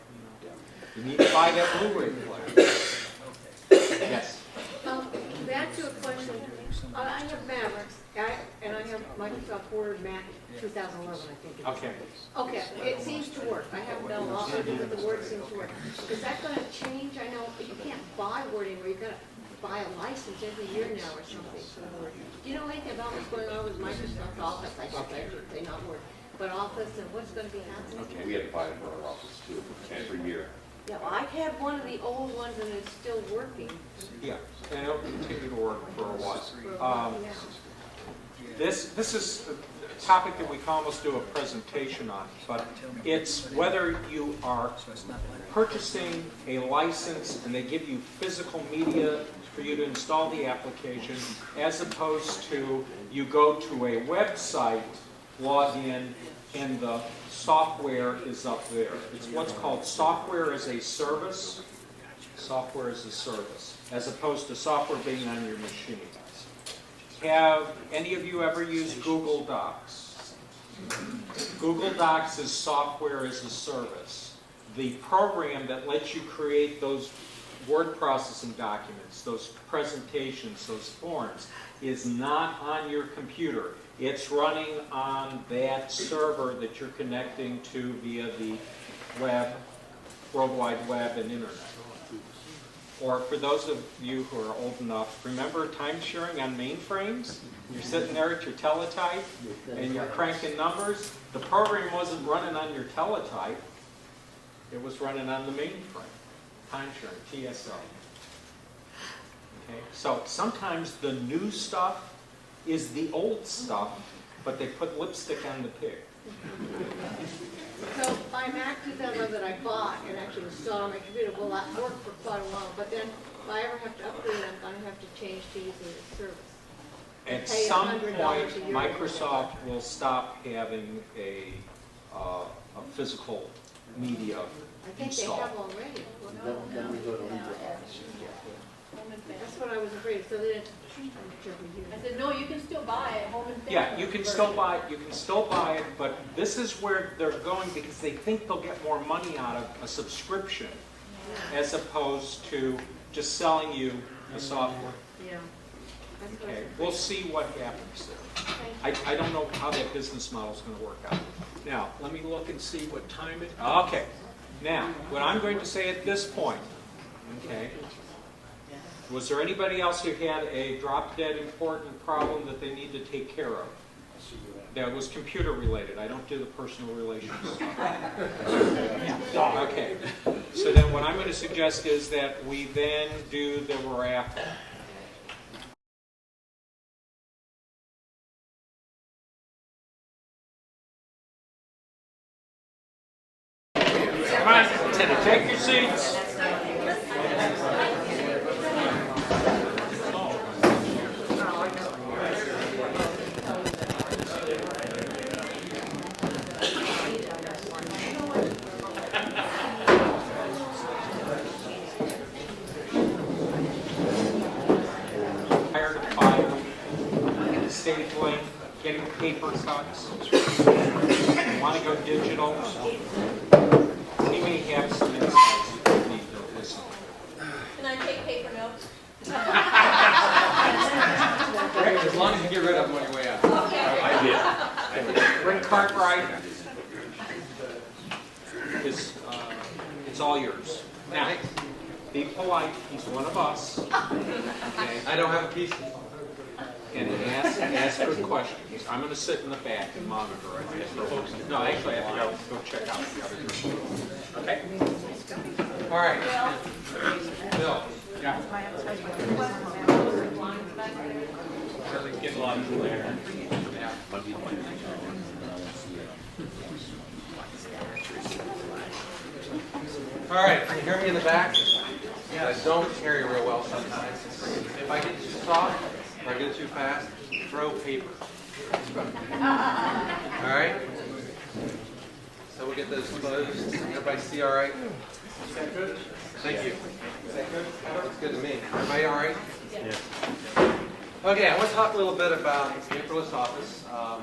you need to buy that Blu-ray player. Yes? Back to a question. I have Mavericks, and I have Microsoft Word Mac 2011, I think it is. Okay. Okay, it seems to work. I have no idea, but the Word seems to work. Is that going to change? I know you can't buy Word anymore. You've got to buy a license every year now or something for Word. Do you know anything about what's going on with Microsoft Office? I should say not Word, but Office, and what's going to be happening? Okay. We have to buy it for our office too, every year. Yeah, well, I've had one of the old ones and it's still working. Yeah, and it'll continue to work for a while. For a while, yeah. This is topic that we can almost do a presentation on, but it's whether you are purchasing a license and they give you physical media for you to install the application, as opposed to you go to a website, log in, and the software is up there. It's what's called software as a service. Software as a service, as opposed to software being on your machine. Have any of you ever used Google Docs? Google Docs is software as a service. The program that lets you create those word processing documents, those presentations, those forms, is not on your computer. It's running on that server that you're connecting to via the web, World Wide Web, and Internet. Or for those of you who are old enough, remember time sharing on mainframes? You're sitting there at your teletype and you're cranking numbers. The program wasn't running on your teletype. It was running on the mainframe. Time sharing, TSO. Okay? So sometimes the new stuff is the old stuff, but they put lipstick on the pig. So my Mac 2011 that I bought and actually installed on my computer will not work for quite a while, but then if I ever have to upgrade, I'm going to have to change to using the service. At Pay some $100 point, a year. Microsoft will stop having a physical media I think installed. they have already. Then we go to LibreOffice. That's what I was afraid of. So then it's I said, no, you can still buy it, home and family. Yeah, you can still buy it. You can still buy it, but this is where they're going because they think they'll get more money out of a subscription as opposed to just selling you the software. Yeah. That's what I Okay, was afraid we'll of. see what happens there. I don't know how that business model is going to work out. Now, let me look and see what time it. Okay. Now, what I'm going to say at this point, okay, was there anybody else who had a drop-dead important problem that they need to take care of? That was computer related. I don't do the personal relations stuff. Okay. So then what I'm going to suggest is that we then do the raffle. Come on, take your seats. Hired a file, stapling, getting paper cuts. Want to go digital? He may have some insights if you need to listen. Can I take paper notes? As long as you get rid of them on your way out. Okay. I did. Bring Cartwright. It's all yours. Now, be polite. He's one of us. Okay. I don't have a piece. And ask good questions. I'm going to sit in the back and monitor it. No, actually, I have to go check out the other group. Okay? All right. Bill. Yeah. Get a lot of there. Yeah. All right, can you hear me in the back? Yeah, I don't carry real well sometimes. If I get too soft, if I get too fast, throw paper. All right? So we'll get those closed. Everybody see all right? Is that good? Thank you. Is that good? It's good to me. Everybody all right? Yes. Okay, I want to talk a little bit about Paperless Office. I'll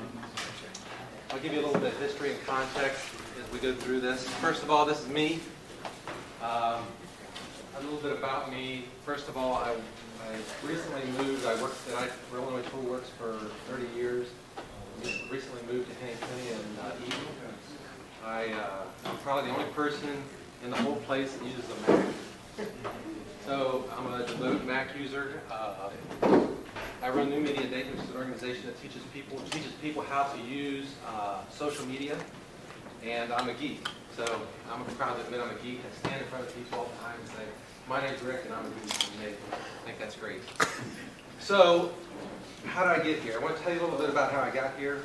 give you a little bit of history and context as we go through this. First of all, this is me. A little bit about me. First of all, I recently moved. I worked at Illinois Tool Works for 30 years. Recently moved to Hankton and Eden. I'm probably the only person in the whole place that uses a Mac. So I'm a devoted Mac user. I run New Media Data, which is an organization that teaches people how to use social media, and I'm a geek. So I'm proud to admit I'm a geek. I stand in front of people all the time and say, my name's Rick and I'm a geek, and they think that's great. So how did I get here? I want to tell you a little bit about how I got here.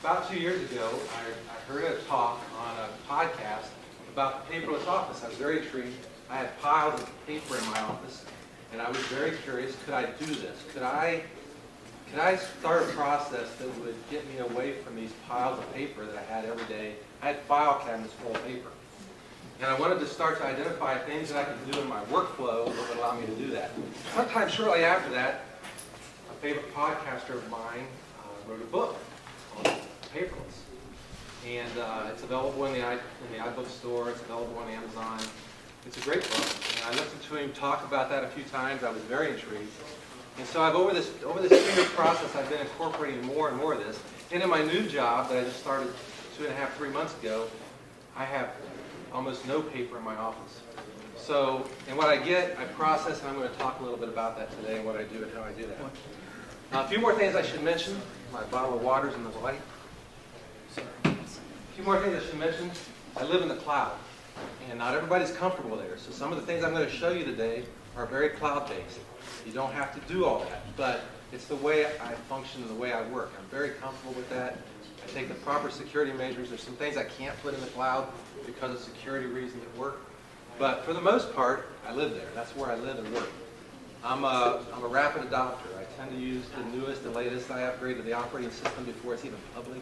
About 2 years ago, I heard a talk on a podcast about the paperless office. I was very intrigued. I had piles of paper in my office, and I was very curious, could I do this? Could I start a process that would get me away from these piles of paper that I had every day? I had file cabinets full of paper. And I wanted to start to identify things that I could do in my workflow that would allow me to do that. Sometime shortly after that, a favorite podcaster of mine wrote a book on paperless. And it's available in the iBook store. It's available on Amazon. It's a great book. And I listened to him talk about that a few times. I was very intrigued. And so over this 2-year process, I've been incorporating more and more of this. And in my new job that I just started 2.5, 3 months ago, I have almost no paper in my office. So, and what I get, I process, and I'm going to talk a little bit about that today and what I do and how I do that. A few more things I should mention. My bottle of water's in the light. A few more things I should mention. I live in the cloud, and not everybody's comfortable there. So some of the things I'm going to show you today are very cloud-based. You don't have to do all that, but it's the way I function and the way I work. I'm very comfortable with that. I take the proper security measures. There's some things I can't put in the cloud because of security reasons at work. But for the most part, I live there. That's where I live and work. I'm a rapid adopter. I tend to use the newest and latest. I upgraded the operating system before it's even public.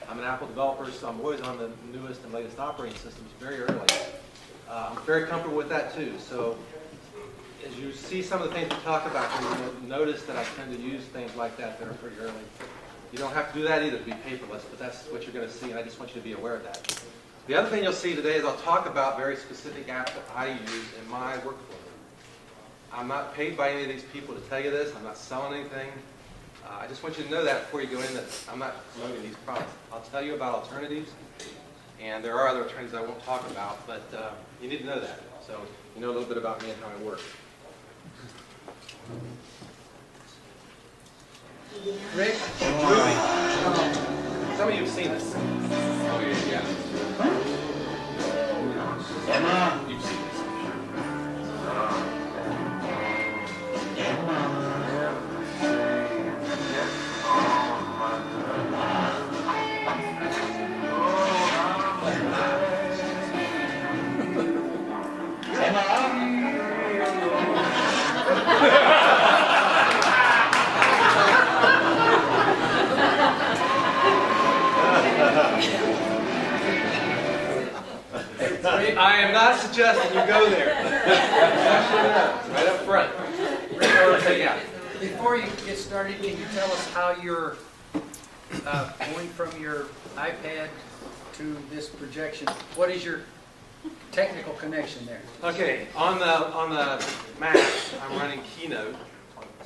I'm an Apple developer, so I'm always on the newest and latest operating systems very early. I'm very comfortable with that too. So as you see some of the things we talk about, you'll notice that I tend to use things like that that are pretty early. You don't have to do that either to be paperless, but that's what you're going to see, and I just want you to be aware of that. The other thing you'll see today is I'll talk about very specific apps that I use in my workflow. I'm not paid by any of these people to tell you this. I'm not selling anything. I just want you to know that before you go in that I'm not promoting these products. I'll tell you about alternatives, and there are other alternatives I won't talk about, but you need to know that. So you know a little bit about me and how I work. Rick? Some of you have seen this. Oh, yeah. You've seen this. I am not suggesting you go there. Right up front. Yeah. Before you get started, can you tell us how you're going from your iPad to this projection? What is your technical connection there? Okay, on the Mac, I'm running Keynote.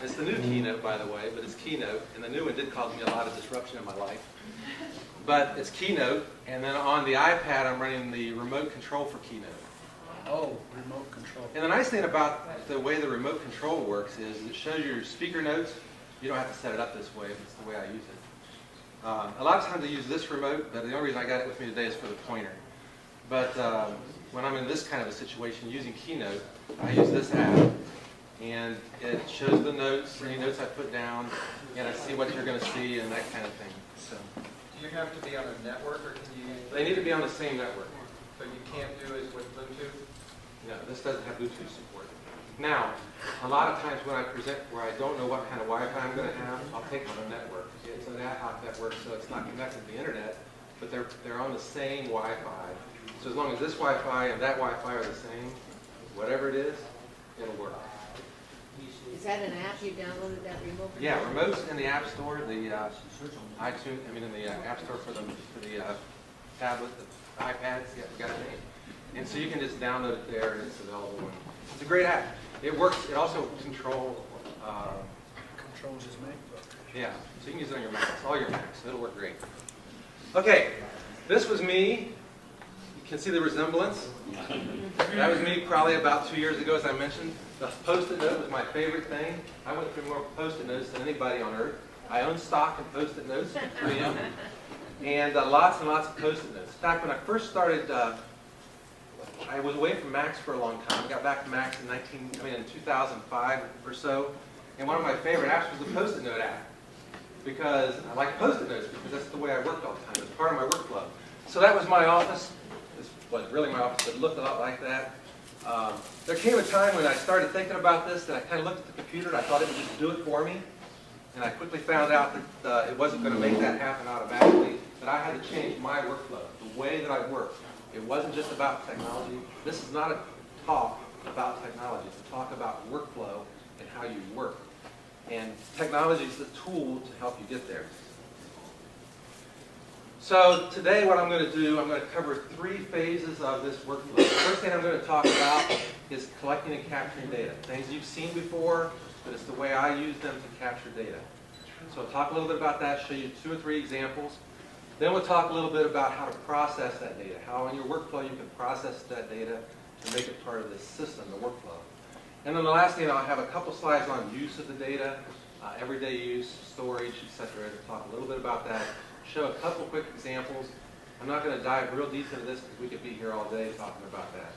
It's the new Keynote, by the way, but it's Keynote, and the new one did cause me a lot of disruption in my life. But it's Keynote, and then on the iPad, I'm running the remote control for Keynote. Oh, remote control. And the nice thing about the way the remote control works is it shows your speaker notes. You don't have to set it up this way, but it's the way I use it. A lot of times I use this remote, but the only reason I got it with me today is for the pointer. But when I'm in this kind of a situation using Keynote, I use this app, and it shows the notes, any notes I put down, and I see what you're going to see and that kind of thing. So. Do you have to be on a network, or can you? They need to be on the same network. But you can't do it with Bluetooth? No, this doesn't have Bluetooth support. Now, a lot of times when I present where I don't know what kind of Wi-Fi I'm going to have, I'll take on a network. It's an ad hoc network, so it's not connected to the internet, but they're on the same Wi-Fi. So as long as this Wi-Fi and that Wi-Fi are the same, whatever it is, it'll work. Is that an app you downloaded, that remote? Yeah, remote's in the App Store, the iTunes. In the App Store for the tablet, the iPads. Yeah, we got a name. And so you can just download it there, and it's available. And it's a great app. It works. It also controls his MacBook. Yeah, so you can use it on your Macs, all your Macs. So it'll work great. Okay, this was me. You can see the resemblance. That was me probably about 2 years ago, as I mentioned. The Post-it note was my favorite thing. I went through more Post-it notes than anybody on earth. I own stock in Post-it notes, 3M, and lots and lots of Post-it notes. In fact, when I first started, I was away from Macs for a long time. I got back to Macs in 2005 or so, and one of my favorite apps was the Post-it note app. because I like Post-it notes because that's the way I work all the time. It's part of my workflow. So that was my office. This was really my office, but it looked a lot like that. There came a time when I started thinking about this that I kind of looked at the computer and I thought it would just do it for me. And I quickly found out that it wasn't going to make that happen automatically, that I had to change my workflow, the way that I work. It wasn't just about technology. This is not a talk about technology. It's a talk about workflow and how you work. And technology is the tool to help you get there. So today what I'm going to do, I'm going to cover 3 phases of this workflow. The first thing I'm going to talk about is collecting and capturing data. Things you've seen before, but it's the way I use them to capture data. So I'll talk a little bit about that, show you 2 or 3 examples. Then we'll talk a little bit about how to process that data, how in your workflow you can process that data to make it part of the system, the workflow. And then the last thing, I'll have a couple slides on use of the data, everyday use, storage, etc. To talk a little bit about that, show a couple quick examples. I'm not going to dive real deep into this because we could be here all day talking about that.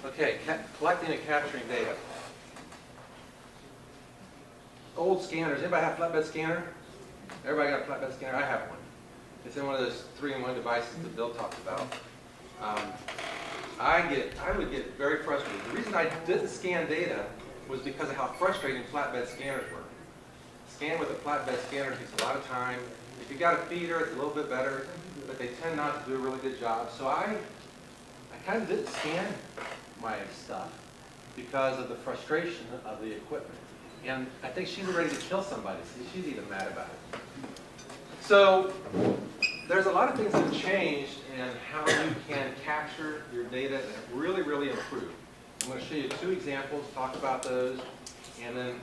Okay, collecting and capturing data. Old scanners. Anybody have a flatbed scanner? Everybody got a flatbed scanner? I have one. It's in one of those 3-in-1 devices that Bill talked about. I would get very frustrated. The reason I didn't scan data was because of how frustrating flatbed scanners were. Scan with a flatbed scanner takes a lot of time. If you got a feeder, it's a little bit better, but they tend not to do a really good job. So I kind of didn't scan my stuff because of the frustration of the equipment. And I think she's ready to kill somebody. She's even mad about it. So there's a lot of things that have changed in how you can capture your data that have really, really improved. I'm going to show you 2 examples, talk about those, and then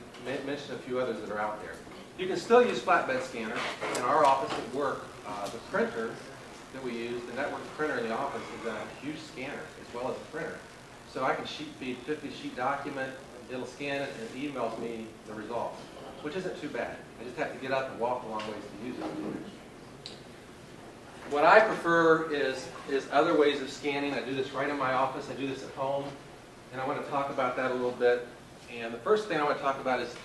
mention a few others that are out there. You can still use flatbed scanners. In our office at work, the printer that we use, the network printer in the office, is a huge scanner as well as a printer. So I can sheet feed 50-sheet document, it'll scan it, and it emails me the results, which isn't too bad. I just have to get up and walk a long ways to use it. What I prefer is other ways of scanning. I do this right in my office. I do this at home. And I want to talk about that a little bit. And the first thing I want to talk about is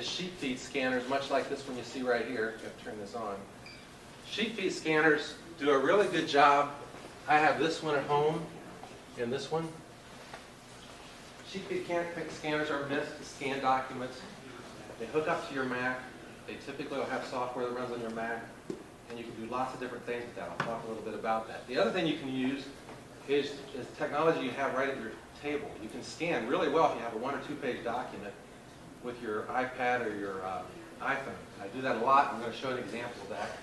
sheet feed scanners, much like this one you see right here. You have to turn this on. Sheet feed scanners do a really good job. I have this one at home and this one. Sheet feed scanners are meant to scan documents. They hook up to your Mac. They typically will have software that runs on your Mac. And you can do lots of different things with that. I'll talk a little bit about that. The other thing you can use is technology you have right at your table. You can scan really well if you have a 1 or 2 page document with your iPad or your iPhone. I do that a lot. I'm going to show an example of that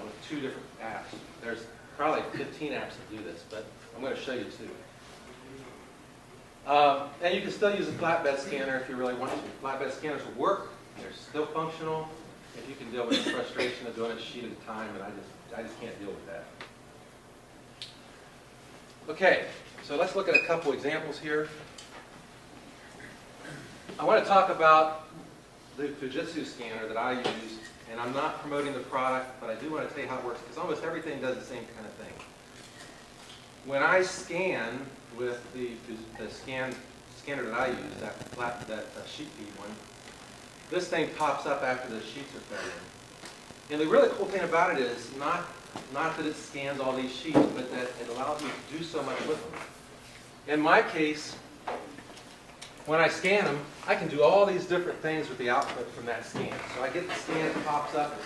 with 2 different apps. There's probably 15 apps that do this, but I'm going to show you 2. And you can still use a flatbed scanner if you really want to. Flatbed scanners will work. They're still functional. If you can deal with the frustration of doing it a sheet at a time, and I just can't deal with that. Okay, so let's look at a couple examples here. I want to talk about the Fujitsu scanner that I use, and I'm not promoting the product, but I do want to tell you how it works, because almost everything does the same kind of thing. When I scan with the scanner that I use, that sheet feed one, this thing pops up after the sheets are fed in. And the really cool thing about it is not that it scans all these sheets, but that it allows me to do so much with them. In my case, when I scan them, I can do all these different things with the output from that scan. So I get the scan, it pops up,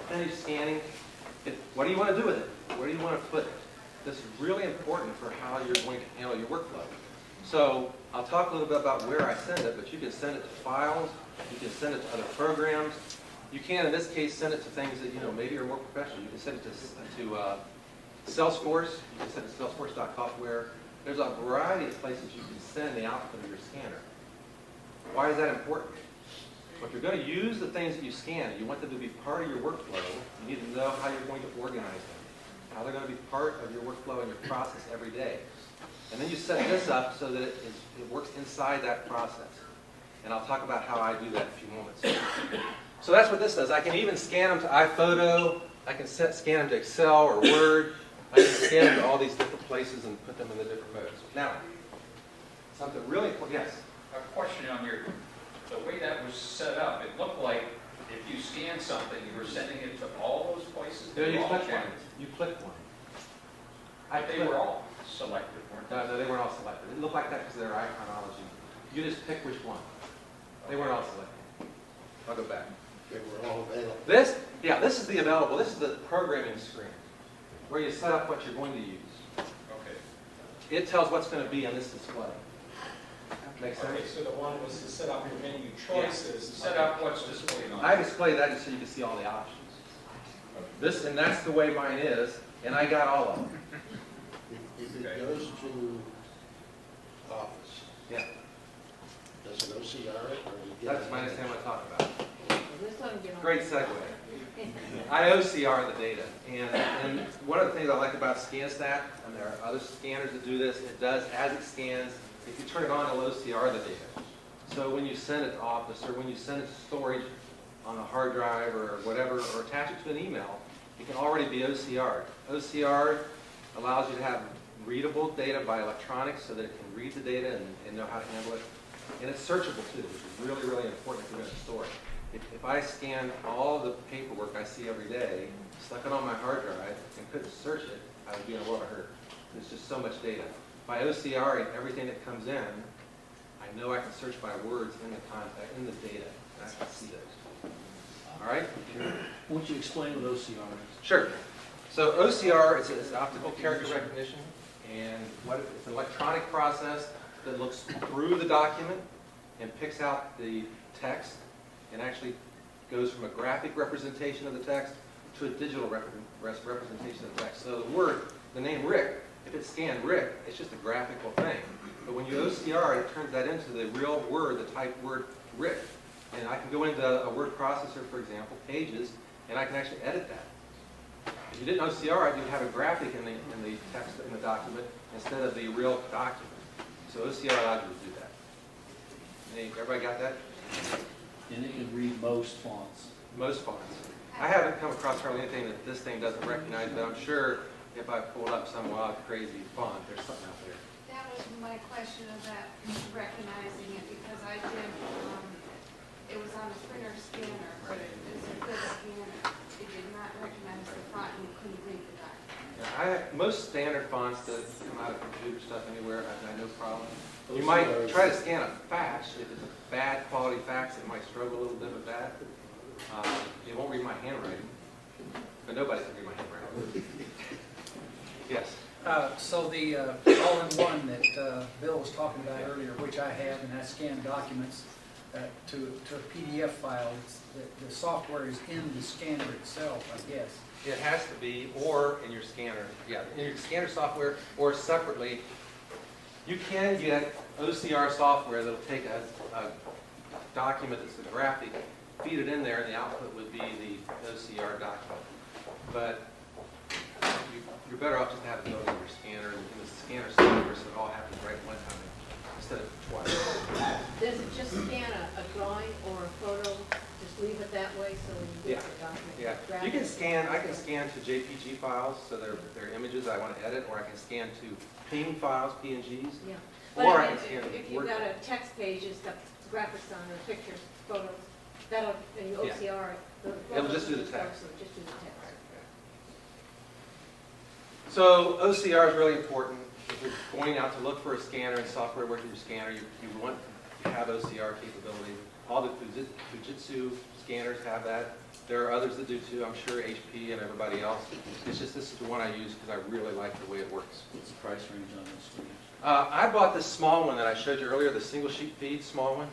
finish scanning. What do you want to do with it? Where do you want to put it? This is really important for how you're going to handle your workflow. So I'll talk a little bit about where I send it, but you can send it to files, you can send it to other programs. You can, in this case, send it to things that maybe are more professional. You can send it to Salesforce. You can send it to Salesforce.software. There's a variety of places you can send the output of your scanner. Why is that important? Well, if you're going to use the things that you scan, you want them to be part of your workflow, you need to know how you're going to organize them, how they're going to be part of your workflow and your process every day. And then you set this up so that it works inside that process. And I'll talk about how I do that in a few moments. So that's what this does. I can even scan them to iPhoto. I can scan them to Excel or Word. I can scan them to all these different places and put them in the different modes. Now, something really important. Yes? A question on your the way that was set up, it looked like if you scanned something, you were sending it to all those places? No, They you were all click one. checked. You click one. But they were all selected, weren't they? No, they weren't all selected. It looked like that because of their iconology. You just pick which one. They weren't all selected. I'll go back. They were all available. This is the available. This is the programming screen where you set up what you're going to use. Okay. It tells what's going to be on this display. Make sense? Okay, so the one was to set up your menu Choices, set up what's displayed on. I display that just so you can see all the options. This, and that's the way mine is, and I got all of them. If it goes to Office, Yeah, does it OCR it, or you get? that's my understanding what I'm talking about. This one, you know. Great segue. I OCR the data, and one of the things I like about ScanStat, and there are other scanners that do this, it does, as it scans, if you turn it on, it'll OCR the data. So when you send it to Office, or when you send it to storage on a hard drive or whatever, or attach it to an email, it can already be OCR'd. OCR allows you to have readable data by electronics so that it can read the data and know how to handle it. And it's searchable too, which is really, really important if you're going to store it. If I scanned all the paperwork I see every day, stuck it on my hard drive, and couldn't search it, I would be in a world of hurt. There's just so much data. By OCRing everything that comes in, I know I can search by words in the contact, in the data, and I can see those. All right? Won't you explain what OCR is? Sure. So OCR is optical character recognition, and it's an electronic process that looks through the document and picks out the text and actually goes from a graphic representation of the text to a digital representation of the text. So the name Rick, if it's scanned Rick, it's just a graphical thing. But when you OCR it, turns that into the real word, the typed word Rick. And I can go into a word processor, for example, Pages, and I can actually edit that. If you didn't OCR it, you'd have a graphic in the text in the document instead of the real document. So OCR allows you to do that. Everybody got that? And it can read most fonts. Most fonts. I haven't come across hardly anything that this thing doesn't recognize, but I'm sure if I pulled up some wild, crazy font, there's something out there. That was my question about recognizing it, because I did, it was on a printer scanner, but it's a good scanner. It did not recognize the font and you couldn't read the document. Most standard fonts that come out of computer stuff anywhere, I have no problem. You might try to scan a fax. If it's a bad quality fax, it might struggle a little bit with that. It won't read my handwriting, but nobody can read my handwriting. Yes? So the all-in-one that Bill was talking about earlier, which I have, and I scan documents to a PDF file, the software is in the scanner itself, I guess. It has to be, or in your scanner. Yeah, in your scanner software, or separately. You can get OCR software that'll take a document that's a graphic, feed it in there, and the output would be the OCR document. But you're better off just to have it go into your scanner and in the scanner software so it all happens right one time instead of twice. Does it just scan a drawing or a photo, just leave it that way so you get the document? Yeah, grab you can it? scan, I can scan to JPG files, so they're images I want to edit, or I can scan to PNG files, PNGs. Yeah. Or But I I can mean, scan if you've Word. got a text page, it's got graphics on it, pictures, photos, that'll, and you Yeah. OCR it. the It'll just do photos the and text. stuff, so just do the text. So OCR is really important. If you're going out to look for a scanner and software working with your scanner, you want to have OCR capability. All the Fujitsu scanners have that. There are others that do too. I'm sure HP and everybody else. It's just this is the one I use because I really like the way it works. What's the price range on this screen? I bought this small one that I showed you earlier, the single sheet feed small one.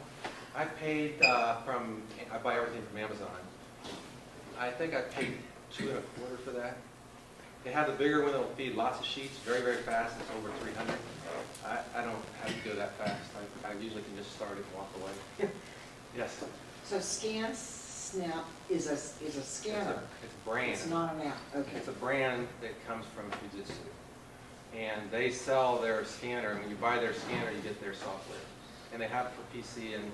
I paid I buy everything from Amazon. I think I paid $2.25 for that. They have the bigger one that'll feed lots of sheets, very, very fast. It's over 300. I don't have to go that fast. I usually can just start it and walk away. Yes? So ScanSnap is a scanner? It's a brand. It's not an app, okay. It's a brand that comes from Fujitsu. And they sell their scanner, and when you buy their scanner, you get their software. And they have it for PC and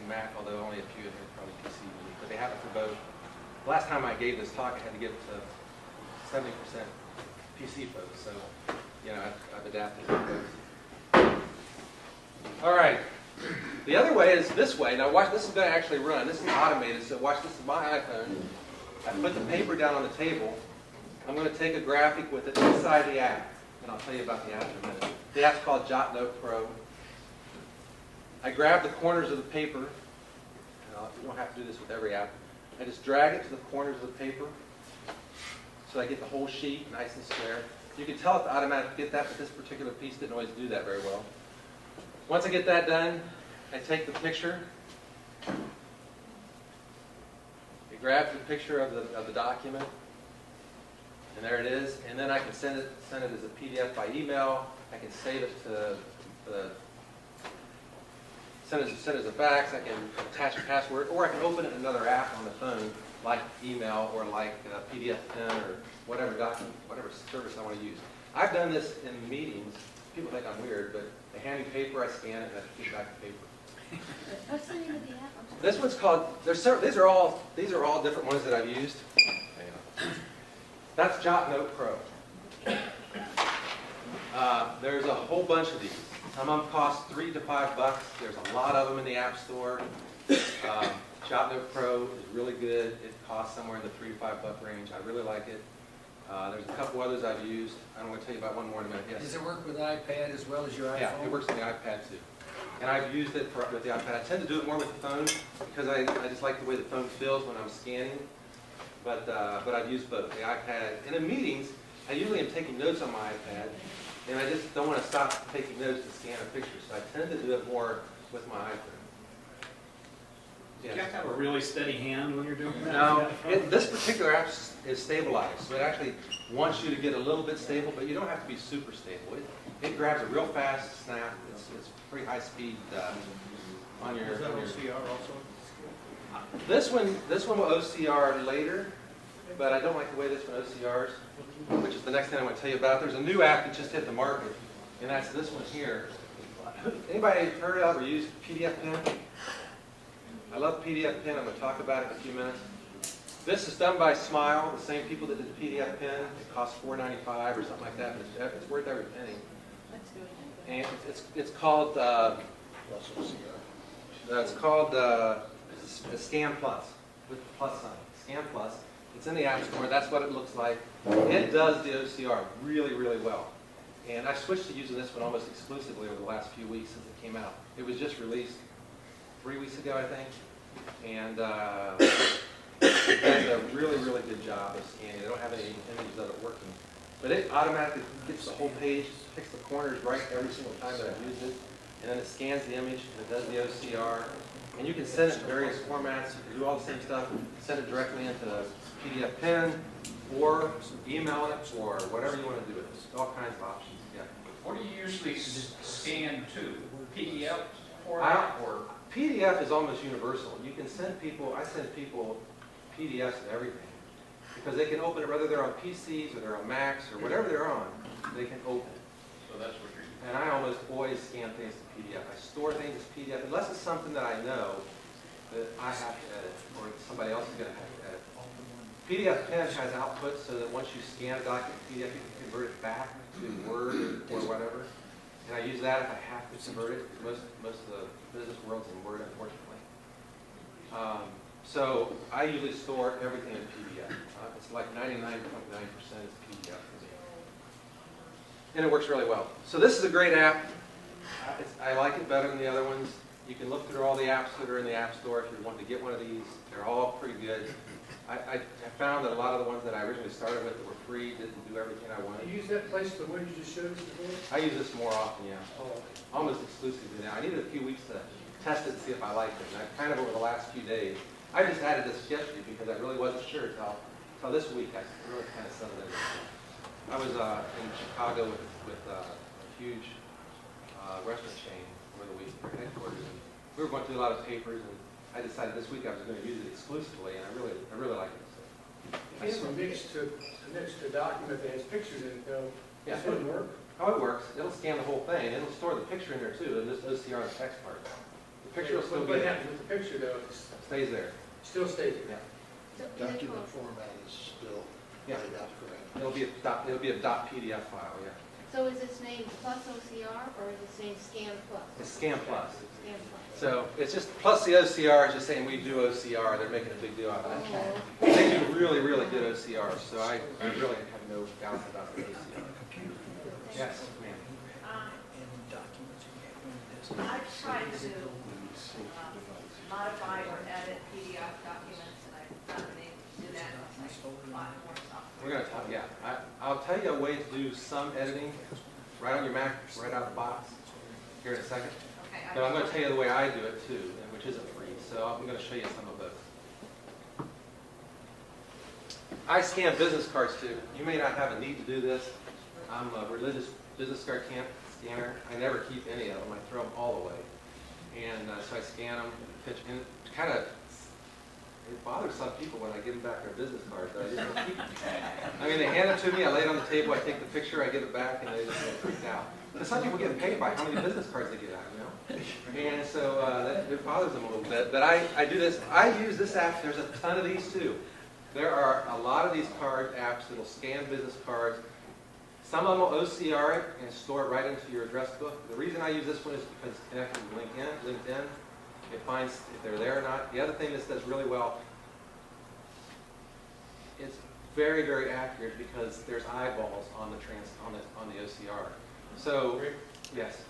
Mac, although only a few of them are probably PC unique, but they have it for both. Last time I gave this talk, I had to give it to 70% PC folks, so, you know, I've adapted to both. All right, The other way is this way. Now watch, this is going to actually run. This is automated, so watch, this is my iPhone. I put the paper down on the table. I'm going to take a graphic with it inside the app, and I'll tell you about the app in a minute. The app's called JotNote Pro. I grab the corners of the paper. You don't have to do this with every app. I just drag it to the corners of the paper so I get the whole sheet nice and square. You can tell it automatically get that, but this particular piece didn't always do that very well. Once I get that done, I take the picture. It grabs the picture of the document, and there it is. And then I can send it as a PDF by email. I can save it to send it as a fax. I can attach a password, or I can open it in another app on the phone, like email or like PDF Pen or whatever document, whatever service I want to use. I've done this in meetings. People think I'm weird, but they hand me paper, I scan it, and I give back the paper. What's the name of the app? This one's called. These are all different ones that I've used. Hang on. That's JotNote Pro. There's a whole bunch of these. Some of them cost $3 to $5. There's a lot of them in the App Store. JotNote Pro is really good. It costs somewhere in the $3 to $5 range. I really like it. There's a couple others I've used. I'm going to tell you about one more in a minute. Yes. Does it work with iPad as well as your iPhone? Yeah, it works on the iPad too. And I've used it with the iPad. I tend to do it more with the phone because I just like the way the phone feels when I'm scanning. But I've used both, the iPad. And in meetings, I usually am taking notes on my iPad, and I just don't want to stop taking notes to scan a picture. So I tend to do it more with my iPhone. You have to have a really steady hand when you're doing that. No, this particular app is stabilized, so it actually wants you to get a little bit stable, but you don't have to be super stable. It grabs a real fast snap. It's pretty high speed on your. Is that OCR also? This one will OCR later, but I don't like the way this one OCRs, which is the next thing I'm going to tell you about. There's a new app that just hit the market, and that's this one here. Anybody heard of or used PDF Pen? I love PDF Pen. I'm going to talk about it in a few minutes. This is done by Smile, the same people that did the PDF Pen. It costs $4.95 or something like that, but it's worth every penny. And it's called Scan Plus with the plus sign. Scan Plus. It's in the App Store. That's what it looks like. It does the OCR really, really well. And I switched to using this one almost exclusively over the last few weeks since it came out. It was just released 3 weeks ago, I think. And it does a really, really good job of scanning. They don't have any images of it working. But it automatically gets the whole page, picks the corners right every single time that I've used it. And then it scans the image, and it does the OCR. And you can send it in various formats. You can do all the same stuff. Send it directly into PDF Pen, or email it, or whatever you want to do with it. All kinds of options. Yeah. What do you usually scan to? PDF format or? PDF is almost universal. You can send people, I send people PDFs and everything. Because they can open it, whether they're on PCs or they're on Macs or whatever they're on, they can open it. So that's what you're And I almost always scan things to PDF. I store things as PDF, unless it's something that I know that I have to edit, or somebody else is going to have to edit. PDF Pen has output so that once you scan a document PDF, you can convert it back to Word or whatever. And I use that if I have to convert it. Most of the business world's in Word, unfortunately. So I usually store everything in PDF. It's like 99.9% is PDF for me. And it works really well. So this is a great app. I like it better than the other ones. You can look through all the apps that are in the App Store if you want to get one of these. They're all pretty good. I found that a lot of the ones that I originally started with that were free didn't do everything I wanted. You use that place, the one you just showed us before? I use this more often, yeah. Almost exclusively now. I needed a few weeks to test it and see if I liked it. And I've kind of over the last few days, I just added this yesterday because I really wasn't sure until this week I really kind of settled in. I was in Chicago with a huge restaurant chain over the week, their headquarters, and we were going through a lot of papers, and I decided this week I was going to use it exclusively, and I really like it. So. If you have next to a document that has pictures in it, though, Yeah. it wouldn't work. How it works, it'll scan the whole thing, and it'll store the picture in there too, and just OCR the text part. The picture will still be What there. happens with the picture, though? It Stays there. still stays there. Yeah. Document format is still Yeah. laid out correctly. It'll be a .pdf file, yeah. So is its name Plus OCR or is its name Scan Plus? It's Scan Plus. Scan Plus. So it's just, plus the OCR is just saying we do OCR, they're making a big deal out of it. They do really, really good OCR, so I really have no doubts about the OCR. Yes, ma'am. I've tried to modify or edit PDF documents, and I've not been able to do that unless I bought more software. We're going to talk, yeah. I'll tell you a way to do some editing right on your Mac, right out of the box, here in a second. Okay, But I'm going to tell you the way I do it too, and which isn't free. So I'm going to show you some of those. I scan business cards too. You may not have a need to do this. I'm a religious business card scanner. I never keep any of them. I throw them all away. And so I scan them, and it bothers some people when I give them back their business cards. I just don't keep them. I mean, they hand it to me, I lay it on the table, I take the picture, I give it back, and they just get freaked out. Because some people get paid by how many business cards they get out, you know? And so it bothers them a little bit. But I do this. I use this app. There's a ton of these too. There are a lot of these card apps that will scan business cards. Some of them will OCR it and store it right into your address book. The reason I use this one is because it's connected to LinkedIn. It finds if they're there or not. The other thing this does really well, it's very, very accurate because there's eyeballs on the OCR. So, Rick? Yes.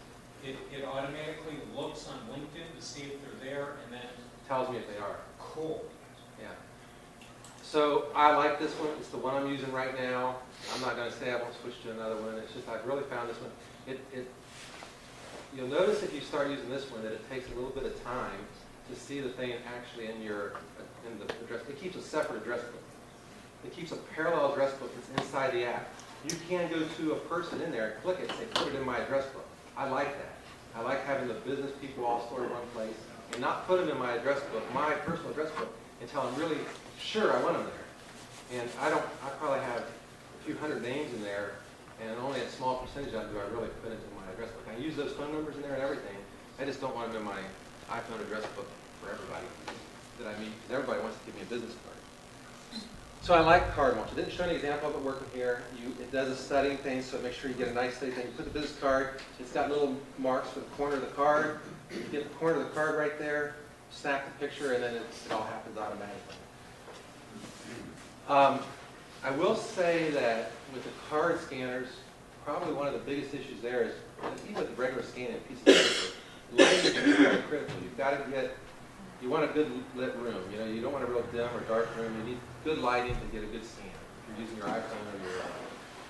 It automatically looks on LinkedIn to see if they're there and then Tells me if they are. cool. Yeah. So I like this one. It's the one I'm using right now. I'm not going to say I won't switch to another one. It's just I've really found this one. You'll notice if you start using this one that it takes a little bit of time to see the thing actually in the address. It keeps a separate address book. It keeps a parallel address book that's inside the app. You can go to a person in there and click it and say, put it in my address book. I like that. I like having the business people all stored in one place and not put them in my address book, my personal address book, until I'm really sure I want them there. And I probably have a few hundred names in there, and only a small percentage of them do I really put into my address book. I use those phone numbers in there and everything. I just don't want them in my iPhone address book for everybody that I meet, because everybody wants to give me a business card. So I like card mulch. I didn't show any example of it working here. It does a studying thing, so make sure you get a nice steady thing. You put the business card, it's got little marks for the corner of the card. You get the corner of the card right there, snap the picture, and then it all happens automatically. I will say that with the card scanners, probably one of the biggest issues there is, even with the regular scanning piece of paper, lighting is very critical. You want a good lit room. You know, you don't want a real dim or dark room. You need good lighting to get a good scan. If you're using your iPhone or your,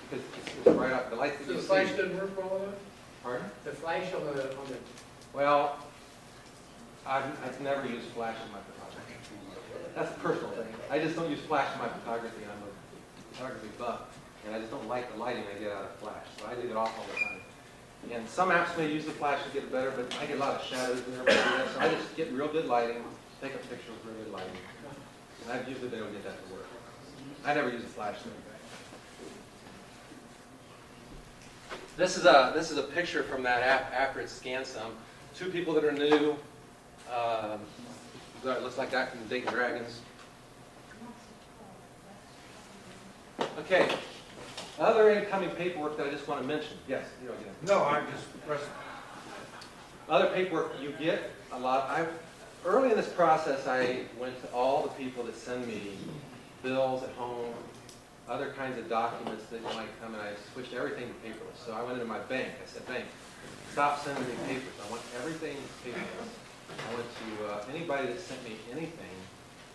because it's right up, the lights that So you the see. flash doesn't work for all of it? Pardon? The flash on the, Well, I've never used flash in my photography. That's a personal thing. I just don't use flash in my photography. I'm a photography buff, and I just don't like the lighting I get out of flash. So I leave it off all the time. And some apps may use the flash to get better, but I get a lot of shadows in there. So I just get real good lighting, take a picture with real good lighting. And I've usually been able to get that to work. I never use a flash though. This is a picture from that app after it scans some. Two people that are new. It looks like that from the Dayton Dragons. Okay. Other incoming paperwork that I just want to mention. Yes, you don't get it. No, I'm just, Other paperwork you get a lot. Early in this process, I went to all the people that send me bills at home, other kinds of documents that might come, and I switched everything to paperless. So I went into my bank. I said, bank, stop sending me papers. I want everything paperless. I went to anybody that sent me anything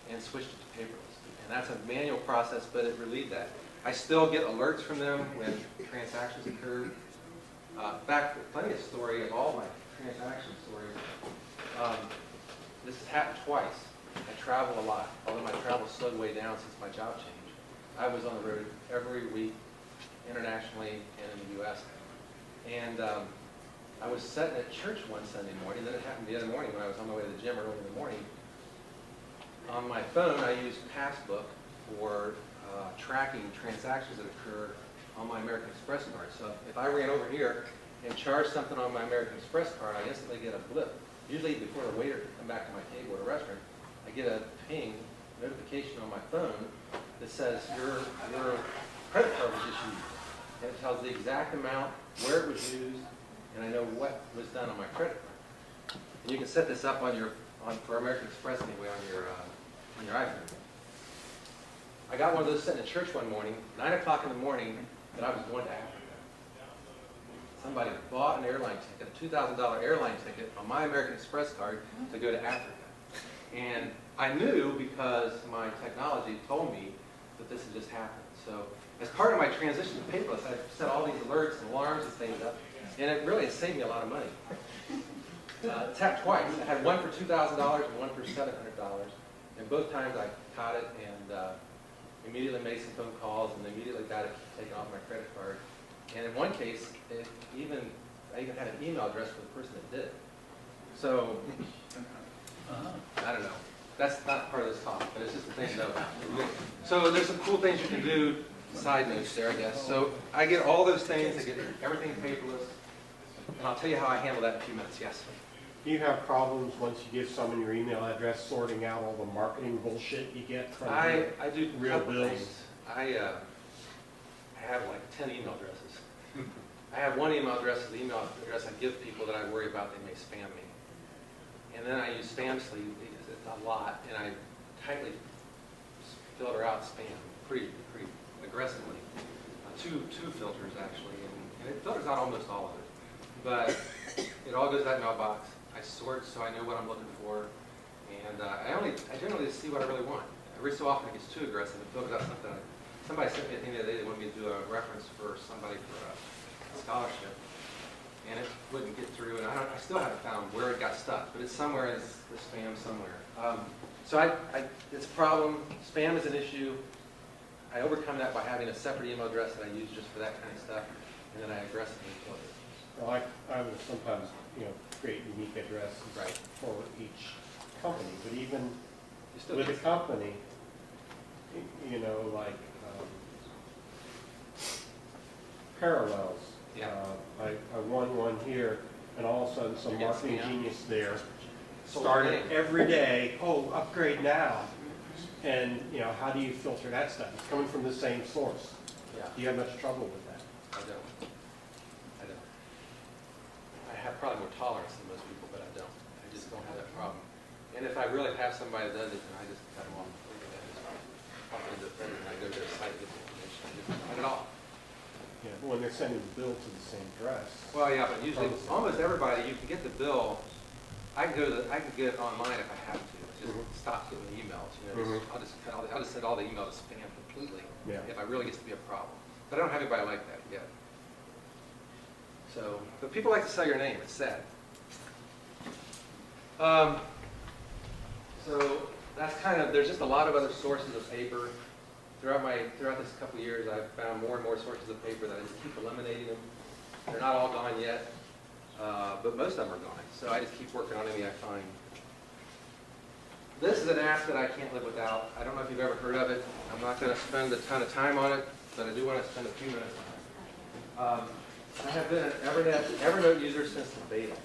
and switched it to paperless. And that's a manual process, but it relieved that. I still get alerts from them when transactions occur. In fact, plenty of story of all my transaction stories. This has happened twice. I travel a lot, although my travel slowed way down since my job changed. I was on the road every week, internationally and in the U.S. And I was sitting at church one Sunday morning, then it happened the other morning when I was on my way to the gym early in the morning. On my phone, I use Passbook for tracking transactions that occur on my American Express card. So if I ran over here and charged something on my American Express card, I instantly get a blip. Usually before the waiter can come back to my table at a restaurant, I get a ping notification on my phone that says your credit card was issued. and it tells the exact amount, where it was used, and I know what was done on my credit card. And you can set this up for American Express anyway on your iPhone. I got one of those sitting in church one morning, 9 o'clock in the morning, that I was going to Africa. Somebody bought an airline ticket, a $2,000 airline ticket on my American Express card to go to Africa. And I knew because my technology told me that this had just happened. So as part of my transition to paperless, I set all these alerts and alarms and things up, and it really saved me a lot of money. Tapped twice. I had one for $2,000 and one for $700. And both times I caught it and immediately made some phone calls and immediately got it taken off my credit card. And in one case, I even had an email address for the person that did it. So, I don't know. That's not part of this talk, but it's just a thing to know about. So there's some cool things you can do, side notes there, I guess. So I get all those things, I get everything paperless, and I'll tell you how I handle that in a few minutes, yes. Do you have problems once you give someone your email address sorting out all the marketing bullshit you get from I do a real couple bills? things. I have like 10 email addresses. I have one email address, is the email address I give people that I worry about they may spam me. And then I use spam sleeve because it's a lot, and I tightly filter out spam pretty aggressively. Two filters actually, and it filters out almost all of it. But it all goes to that mailbox. I sort so I know what I'm looking for, and I generally just see what I really want. Every so often it gets too aggressive and filters out something. Somebody sent me a thing the other day. They wanted me to do a reference for somebody for a scholarship, and it wouldn't get through. And I still haven't found where it got stuck, but it's somewhere in the spam somewhere. So it's a problem. Spam is an issue. I overcome that by having a separate email address that I use just for that kind of stuff, and then I aggressively filter. Well, I will sometimes, create unique addresses for each company, but even with a company, like Parallels. Yeah. I won one here, and all of a sudden some marketing genius there Sold started the name. every day, upgrade now. And, how do you filter that stuff? It's coming from the same source. Yeah. Do you have much trouble with that? I don't. I have probably more tolerance than most people, but I don't. I just don't have that problem. And if I really have somebody that does it, then I just cut them off. I just pop it into a folder and I go to their site and get the information. I just cut it off. Yeah, but when they're sending the bill to the same address. Well, yeah, but usually almost everybody, you can get the bill. I can get it online if I have to. Just stop getting the emails. I'll just send all the emails to spam completely. Yeah. If it really gets to be a problem. But I don't have anybody like that yet. So, but people like to sell your name. It's sad. So that's there's just a lot of other sources of paper. Throughout this couple of years, I've found more and more sources of paper that I just keep eliminating them. They're not all gone yet, but most of them are gone. So I just keep working on any I find. This is an app that I can't live without. I don't know if you've ever heard of it. I'm not going to spend a ton of time on it, but I do want to spend a few minutes on it. I have been an Evernote user since the beta.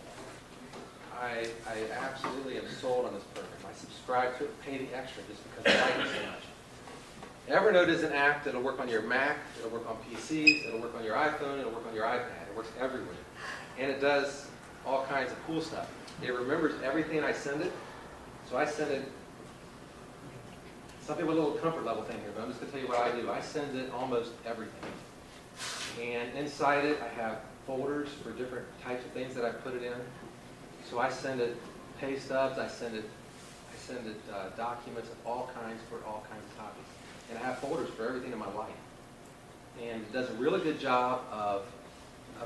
I absolutely am sold on this program. I subscribe to it, pay the extra just because I like it so much. Evernote is an app that'll work on your Mac, it'll work on PCs, it'll work on your iPhone, it'll work on your iPad. It works everywhere. And it does all kinds of cool stuff. It remembers everything I send it. So I send it, some people have a little comfort level thing here, but I'm just going to tell you what I do. I send it almost everything. And inside it, I have folders for different types of things that I put it in. So I send it pay stubs, I send it documents of all kinds for all kinds of topics. And I have folders for everything in my life. And it does a really good job of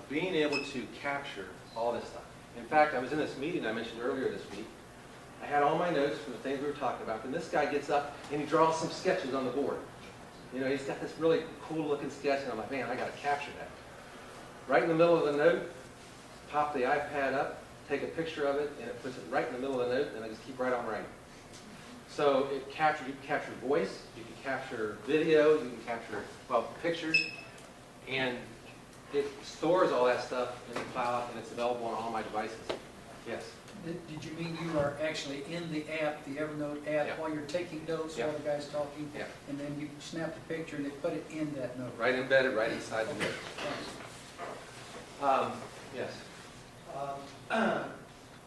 being able to capture all this stuff. In fact, I was in this meeting I mentioned earlier this week. I had all my notes from the things we were talking about, and this guy gets up and he draws some sketches on the board. He's got this really cool looking sketch, and I'm like, man, I got to capture that. Right in the middle of the note, pop the iPad up, take a picture of it, and it puts it right in the middle of the note, and I just keep right on writing. So you can capture voice, you can capture video, you can capture, pictures, and it stores all that stuff in the cloud, and it's available on all my devices. Yes? Did you mean you are actually in the app, the Evernote app, Yeah. while you're taking notes while Yeah. the guy's talking? Yeah. And then you snap the picture and they put it in that note? Right embedded, right inside the note. Yes.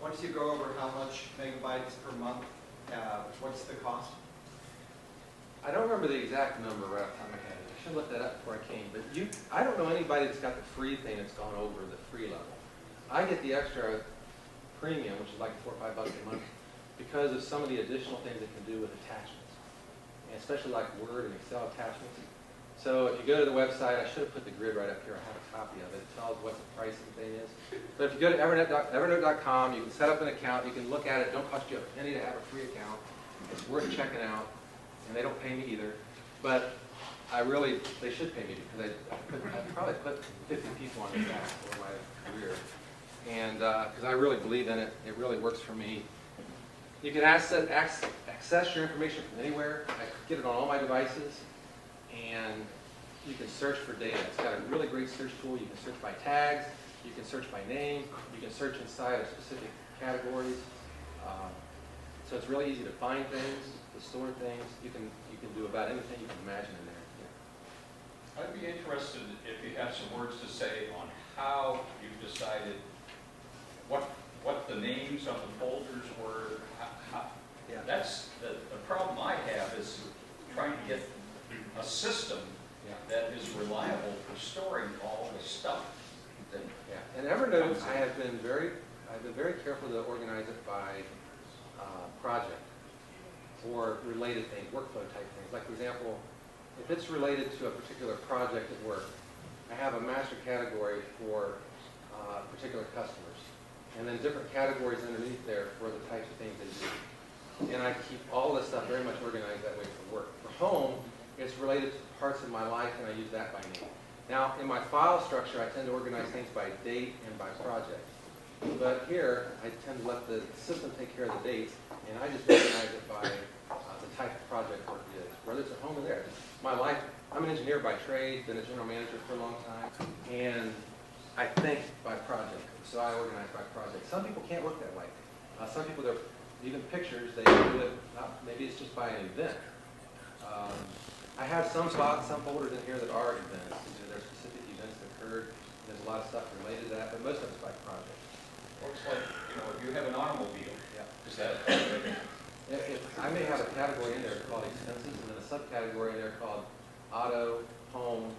Once you go over how much megabytes per month, what's the cost? I don't remember the exact number right off the top of my head. I should look that up before I came. But I don't know anybody that's got the free thing that's gone over the free level. I get the extra premium, which is like $4 or $5 a month, because of some of the additional things it can do with attachments, and especially like Word and Excel attachments. So if you go to the website, I should have put the grid right up here. I have a copy of it. It tells what the price of the thing is. But if you go to evernote.com, you can set up an account. You can look at it. It don't cost you a penny to have a free account. It's worth checking out, and they don't pay me either. But they should pay me because I probably put 50 people on this app for my career. And because I really believe in it, it really works for me. You can access your information from anywhere. I get it on all my devices, and you can search for data. It's got a really great search tool. You can search by tags. You can search by name. You can search inside of specific categories. So it's really easy to find things, to store things. You can do about anything you can imagine in there. I'd be interested if you have some words to say on how you've decided what the names of the folders were. Yeah. That's the problem I have is trying to get a system that is reliable for storing all the stuff. And Evernote, I've been very careful to organize it by project or related things, workflow type things. Like for example, if it's related to a particular project at work, I have a master category for particular customers, and then different categories underneath there for the types of things they do. And I keep all this stuff very much organized that way for work. For home, it's related to parts of my life, and I use that by name. Now, in my file structure, I tend to organize things by date and by project. But here, I tend to let the system take care of the dates, and I just organize it by the type of project work it is, whether it's at home or there. My life, I'm an engineer by trade, been a general manager for a long time, and I think by project, so I organize by project. Some people can't work that way. Some people, even pictures, they do it, maybe it's just by an event. I have some spots, some folders in here that are events. There are specific events that occurred. There's a lot of stuff related to that, but most of it's by project. Looks like, if you have an automobile, is that? I may have a category in there called expenses, and then a subcategory in there called auto, home,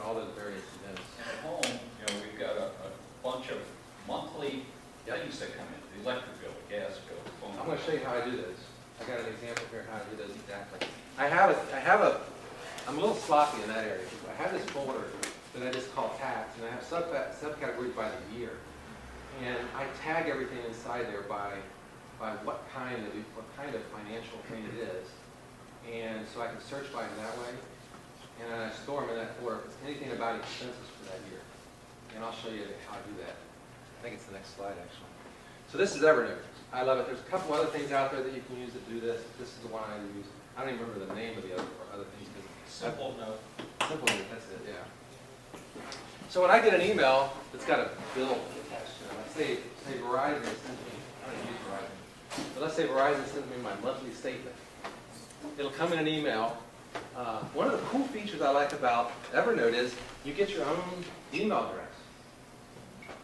all those various events. And at home, we've got a bunch of monthly things that come in, the electric bill, the gas bill, the phone. I'm going to show you how I do this. I got an example here how to do those exactly. I'm a little sloppy in that area. I have this folder that I just call tabs, and I have subcategories by the year. And I tag everything inside there by what kind of financial thing it is. And so I can search by them that way. And then I store them in that folder if it's anything about expenses for that year. And I'll show you how I do that. I think it's the next slide, actually. So this is Evernote. I love it. There's a couple other things out there that you can use that do this. This is the one I use. I don't even remember the name of the other things. Simple Note. Simple Note, that's it, yeah. So when I get an email that's got a bill attached to it, let's say Verizon sends me, I don't use Verizon, but let's say Verizon sends me my monthly statement. It'll come in an email. One of the cool features I like about Evernote is you get your own email address.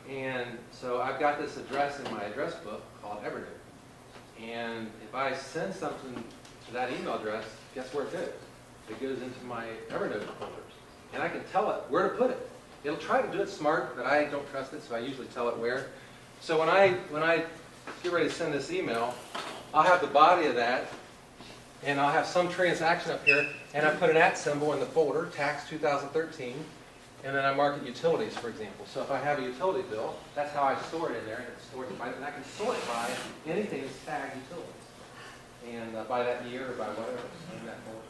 And so I've got this address in my address book called Evernote. And if I send something to that email address, guess where it goes? It goes into my Evernote folders. And I can tell it where to put it. It'll try to do it smart, but I don't trust it, so I usually tell it where. So when I get ready to send this email, I'll have the body of that, and I'll have some transaction up here, and I put an @ symbol in the folder, tax 2013, and then I mark it utilities, for example. So if I have a utility bill, that's how I store it in there, and it stores it by, and I can sort it by anything that's tagged utilities, and by that year or by whatever in that folder.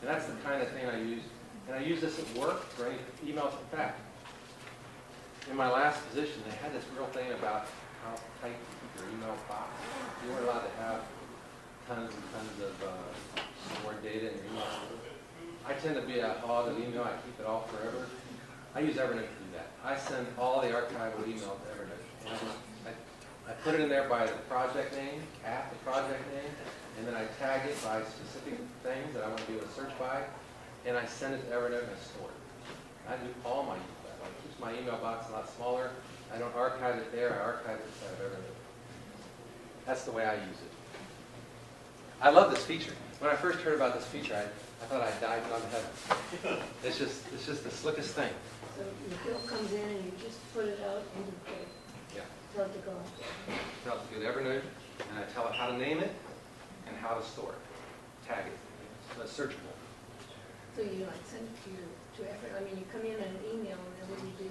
And that's the kind of thing I use. And I use this at work for any emails. In fact, in my last position, they had this real thing about how tight you keep your email box. You weren't allowed to have tons and tons of stored data in your email. I tend to be a hog of email. I keep it all forever. I use Evernote to do that. I send all the archival email to Evernote. And I put it in there by the project name, at the project name, and then I tag it by specific things that I want to be able to search by, and I send it to Evernote and I store it. I do all my email that way. It keeps my email box a lot smaller. I don't archive it there, I archive it inside of Evernote. That's the way I use it. I love this feature. When I first heard about this feature, I thought I died on heaven. It's just the slickest thing. So the bill comes in and you just put it out into the paper. Yeah. Tell it to go. Tell it to go to Evernote, and I tell it how to name it and how to store it. Tag it. So it's searchable. So you like send it to Everett, I mean, you come in an email and then what do you do,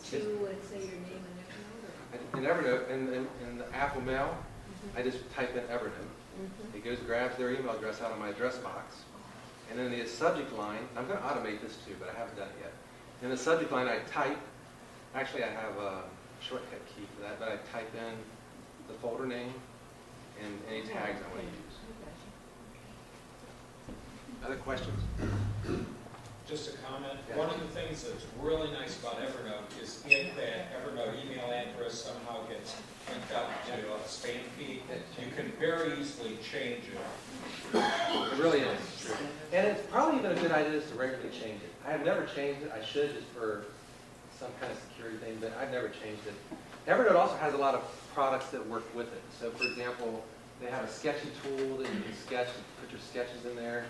say to and say your name and In Evernote? Evernote, in the Apple Mail, I just type in Evernote. It goes, grabs their email address out of my address box. And then the subject line, I'm going to automate this too, but I haven't done it yet. In the subject line, I type, actually I have a shortcut key for that, but I type in the folder name and any tags I want to use. Other questions? Just a comment. Yeah. One of the things that's really nice about Evernote is if that Evernote email address somehow gets linked out to a spam feed, you can very easily change it. It really is. And it's probably even a good idea just to regularly change it. I have never changed it. I should just for some kind of security thing, but I've never changed it. Evernote also has a lot of products that work with it. So for example, they have a sketching tool that you can sketch, put your sketches in there.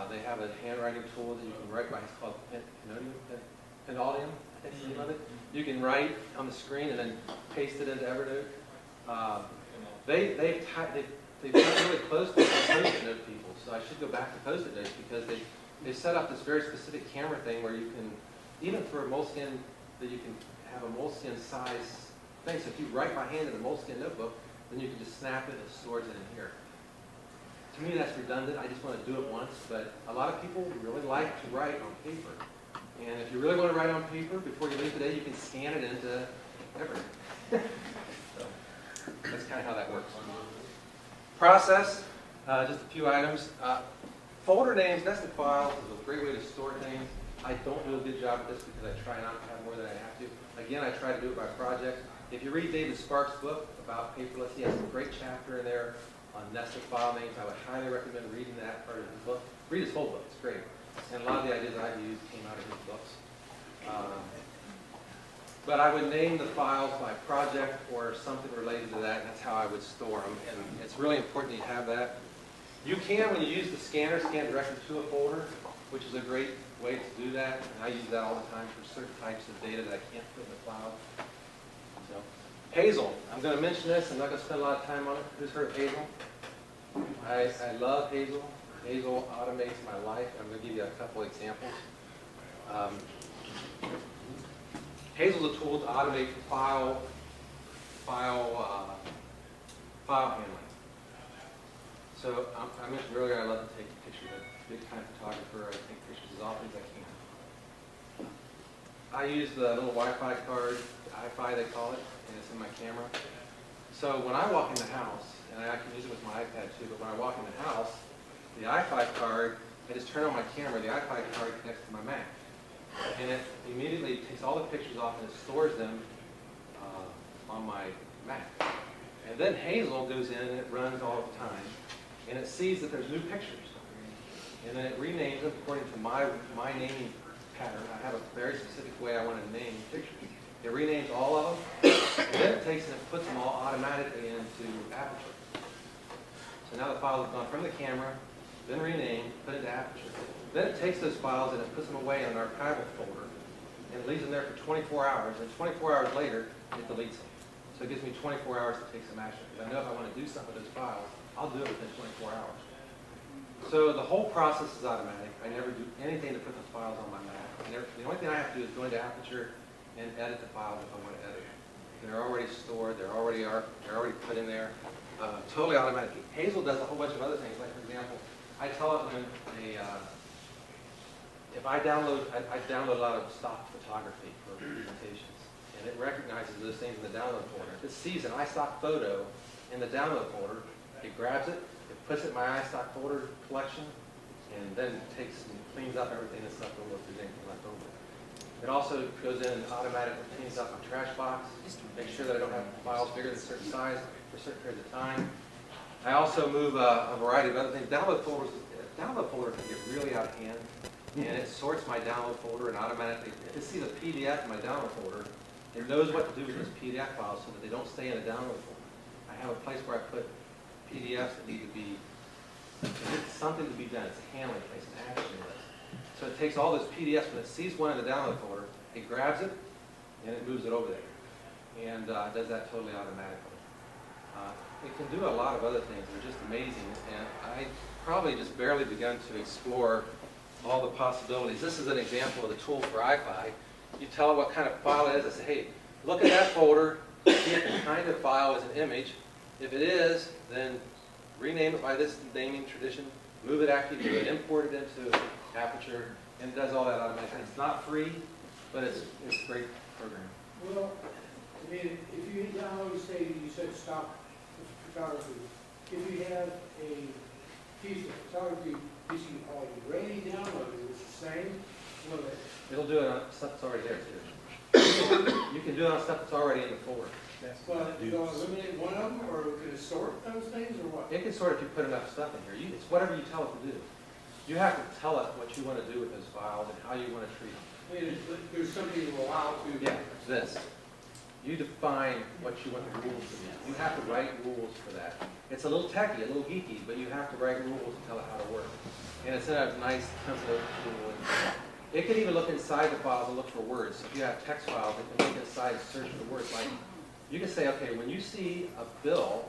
They have a handwriting tool that you can write by. It's called Penaudium, I think is the name of it. You can write on the screen and then paste it into Evernote. They've gotten really close to Post-it note people, so I should go back to Post-it notes because they set up this very specific camera thing where you can, even for a Moleskin, that you can have a Moleskin size thing. So if you write by hand in a Moleskin notebook, then you can just snap it and it stores it in here. To me, that's redundant. I just want to do it once, but a lot of people really like to write on paper. And if you really want to write on paper, before you leave today, you can scan it into Evernote. So that's kind of how that works. Process, just a few items. Folder names, nested files is a great way to store things. I don't do a good job at this because I try not to have more than I have to. Again, I try to do it by project. If you read David Sparks' book about Paperless, he has a great chapter in there on nested file names. I would highly recommend reading that part of his book. Read his whole book, it's great. And a lot of the ideas I've used came out of his books. But I would name the files by project or something related to that, and that's how I would store them. And it's really important you have that. You can, when you use the scanner, scan directly to a folder, which is a great way to do that. And I use that all the time for certain types of data that I can't put in the cloud. So, Hazel, I'm going to mention this. I'm not going to spend a lot of time on it. Who's heard of Hazel? I love Hazel. Hazel automates my life. I'm going to give you a couple examples. Hazel's a tool to automate file handling. So I mentioned earlier I love to take pictures. I'm a big time photographer. I take pictures as often as I can. I use the little Wi-Fi card, the Wi-Fi they call it, and it's in my camera. So when I walk in the house, and I can use it with my iPad too, but when I walk in the house, the Wi-Fi card, I just turn on my camera, the Wi-Fi card connects to my Mac. And it immediately takes all the pictures off and it stores them on my Mac. And then Hazel goes in and it runs all the time. And it sees that there's new pictures. And then it renames them according to my naming pattern. I have a very specific way I want to name pictures. It renames all of them. And then it takes and it puts them all automatically into Aperture. So now the file has gone from the camera, then renamed, put into Aperture. Then it takes those files and it puts them away in an archival folder. And it leaves them there for 24 hours. And 24 hours later, it deletes them. So it gives me 24 hours to take some action. Because I know if I want to do something with those files, I'll do it within 24 hours. So the whole process is automatic. I never do anything to put the files on my Mac. The only thing I have to do is go into Aperture and edit the files if I want to edit them. They're already stored. They're already put in there. Totally automatic. Hazel does a whole bunch of other things. Like for example, I tell it when if I download a lot of stock photography for presentations, and it recognizes those things in the download folder. If it sees an iStock photo in the download folder, it grabs it, it puts it in my iStock folder collection, and then takes and cleans up everything that's left over if there's anything left over. It also goes in and automatically cleans up my trash box, make sure that I don't have files bigger than a certain size for certain periods of time. I also move a variety of other things. Download folder can get really out of hand, and it sorts my download folder and automatically, if it sees a PDF in my download folder, it knows what to do with those PDF files so that they don't stay in a download folder. I have a place where I put PDFs that need to be, it's something to be done. It's a handling place, an action list. So it takes all those PDFs, when it sees one in the download folder, it grabs it, and it moves it over there. And does that totally automatically. It can do a lot of other things that are just amazing, and I probably just barely begun to explore all the possibilities. This is an example of the tool for iFi. You tell it what kind of file it is. I say, hey, look at that folder, see if the kind of file is an image. If it is, then rename it by this naming tradition, move it after you do it, import it into Aperture, and it does all that automatically. It's not free, but it's a great program. Well, I mean, if you download, say, you said stop photography, if you have a piece of photography piece already downloaded, it's the same, well, It'll do it on stuff that's already there, too. You can do it on stuff that's already in the folder. well, you'll eliminate one of them, or can it sort those things, or what? It can sort if you put enough stuff in here. It's whatever you tell it to do. You have to tell it what you want to do with those files and how you want to treat them. I mean, there's something to allow to. Yeah, this. You define what you want the rules to be. You have to write rules for that. It's a little techy, a little geeky, but you have to write rules to tell it how to work. And it's in a nice template tool. It can even look inside the files and look for words. So if you have text files, it can look inside and search for words. Like, you can say, okay, when you see a bill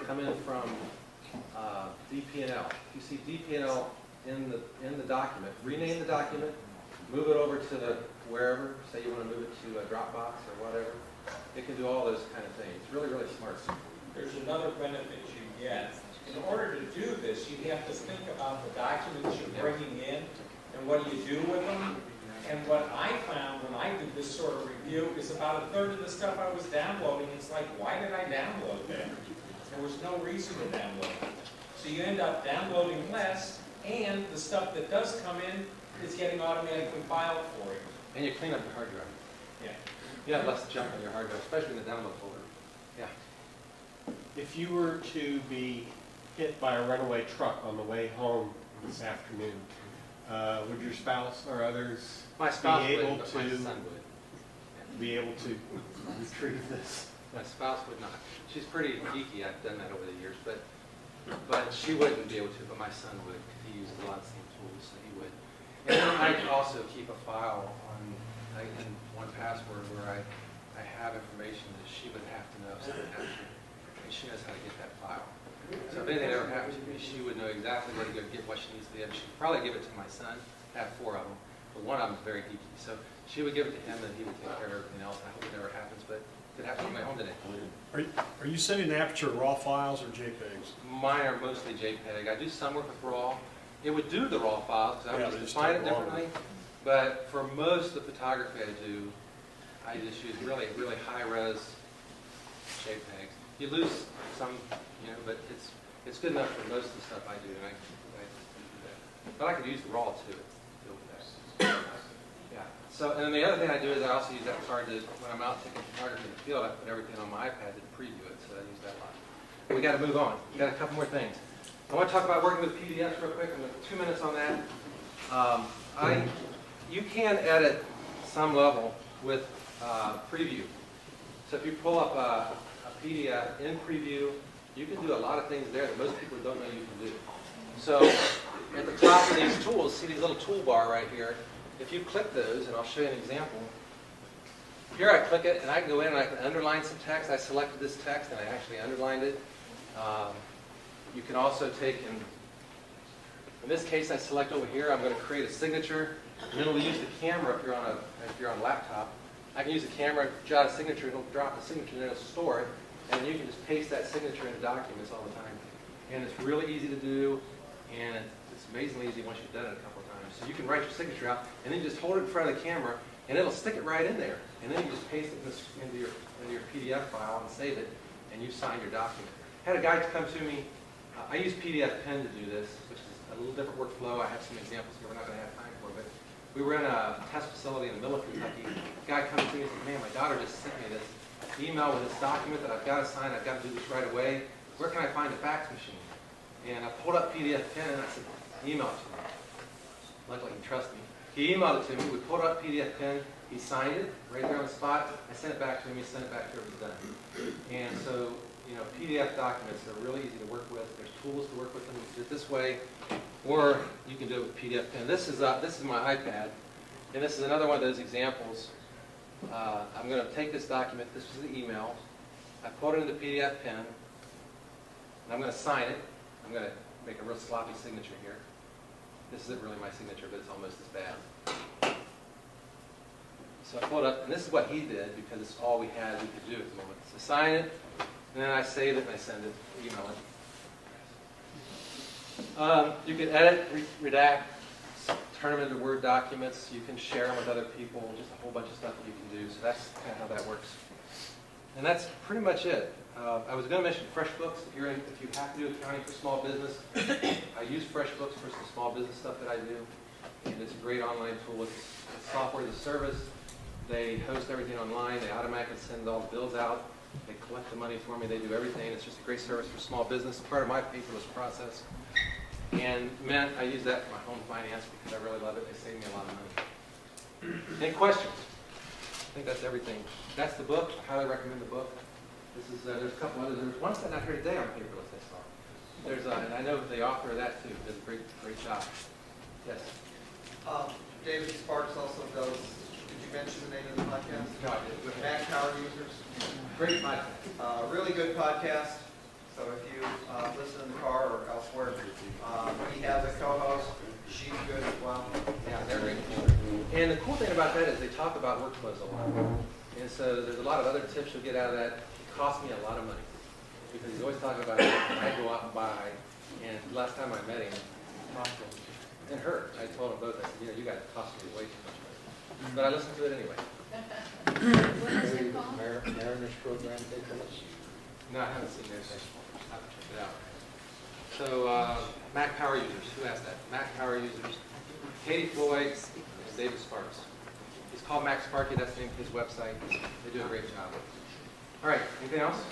come in from DP&L, if you see DP&L in the document, rename the document, move it over to wherever, say you want to move it to a Dropbox or whatever. It can do all those kind of things. It's really, really smart. There's another benefit you get. In order to do this, you have to think about the documents you're bringing in and what do you do with them. And what I found when I did this sort of review is about a third of the stuff I was downloading, it's like, why did I download that? There was no reason to download it. So you end up downloading less, and the stuff that does come in is getting automatically filed for you. And you clean up your hard drive. Yeah. You have less junk on your hard drive, especially in the download folder. Yeah. If you were to be hit by a runaway truck on the way home this afternoon, would your spouse or others My spouse be able would, but my to son would. be able to retrieve this? My spouse would not. She's pretty geeky. I've done that over the years, but she wouldn't be able to. But my son would. He uses a lot of the same tools, so he would. And then I also keep a file on in 1Password where I have information that she would have to know. So and she knows how to get that file. So if anything ever happened to me, she would know exactly where to go get what she needs to get. She'd probably give it to my son. I have 4 of them, but one of them is very geeky. So she would give it to him, and he would take care of everything else. I hope it never happens, but it could happen on my home today. Are you sending Aperture raw files or JPEGs? Mine are mostly JPEG. I do some work with RAW. It would do the RAW files because I would just define it differently. But for most of the photography I do, I just use really, really high-res JPEGs. You lose some, but it's good enough for most of the stuff I do, and I do that. But I could use the RAW too to deal with that. Yeah. So, and then the other thing I do is I also use that card to, when I'm out taking photography in the field, I put everything on my iPad to preview it, so I use that a lot. But we got to move on. We got a couple more things. I want to talk about working with PDFs real quick. I'm going to 2 minutes on that. You can edit some level with preview. So if you pull up a PDF in preview, you can do a lot of things there that most people don't know you can do. So at the top of these tools, see these little toolbar right here. If you click those, and I'll show you an example. Here I click it, and I can go in and I can underline some text. I selected this text, and I actually underlined it. You can also take, in this case, I select over here. I'm going to create a signature, and it'll use the camera if you're on a laptop. I can use the camera, jot a signature, it'll drop the signature, and it'll store it, and you can just paste that signature into documents all the time. And it's really easy to do, and it's amazingly easy once you've done it a couple of times. So you can write your signature out, and then you just hold it in front of the camera, and it'll stick it right in there. And then you just paste it into your PDF file and save it, and you sign your document. I had a guy come to me. I use PDF Pen to do this, which is a little different workflow. I have some examples here we're not going to have time for, but We were in a test facility in the middle of Kentucky. A guy comes to me and says, man, my daughter just sent me this email with this document that I've got to sign. I've got to do this right away. Where can I find a fax machine? And I pulled up PDF pen and I said, email it to me. Luckily, he trusts me. He emailed it to me. We pulled up PDF pen. He signed it right there on the spot. I sent it back to him. He sent it back to her. It was done. And so, you know, PDF documents are really easy to work with. There's tools to work with them. You can do it this way, or you can do it with PDF pen. This is my iPad, and this is another one of those examples. I'm going to take this document. This was the email. I put it into PDF pen, and I'm going to sign it. I'm going to make a real sloppy signature here. This isn't really my signature, but it's almost as bad. So I pulled up, and this is what he did because it's all we had we could do at the moment. So sign it, and then I save it and I send it, email it. You can edit, redact, turn them into Word documents. You can share them with other people, just a whole bunch of stuff that you can do. So that's kind of how that works. And that's pretty much it. I was going to mention FreshBooks. If you have to do accounting for small business, I use FreshBooks for some small business stuff that I do, and it's a great online tool. It's software as a service. They host everything online. They automatically send all the bills out. They collect the money for me. They do everything. It's just a great service for small business. Part of my paperless process. And man, I use that for my home finance because I really love it. They save me a lot of money. Any questions? I think that's everything. That's the book. I highly recommend the book. This is there's a couple others. There's one sitting out here today on paperless. I saw. There's and I know the author of that too does a great job. Yes. David Sparks also does. Did you mention the name of the podcast? No, I didn't. Mac Power Users. Great podcast. Really good podcast. So if you listen in the car or elsewhere, he has a co-host. She's good as well. Yeah, they're great. And the cool thing about that is they talk about workflows a lot. And so there's a lot of other tips you'll get out of that. It cost me a lot of money because he's always talking about it. I go out and buy. And last time I met him, I talked to him and her. I told them both, I said, you guys cost me way too much money. But I listened to it anyway. What is it called? Mariners Program Paperless. No, I haven't seen theirs. I have to check it out. So, Mac Power Users. Who asked that? Mac Power Users. Katie Floyd and David Sparks. He's called Mac Sparky. That's the name of his website. They do a great job. All right. Anything else?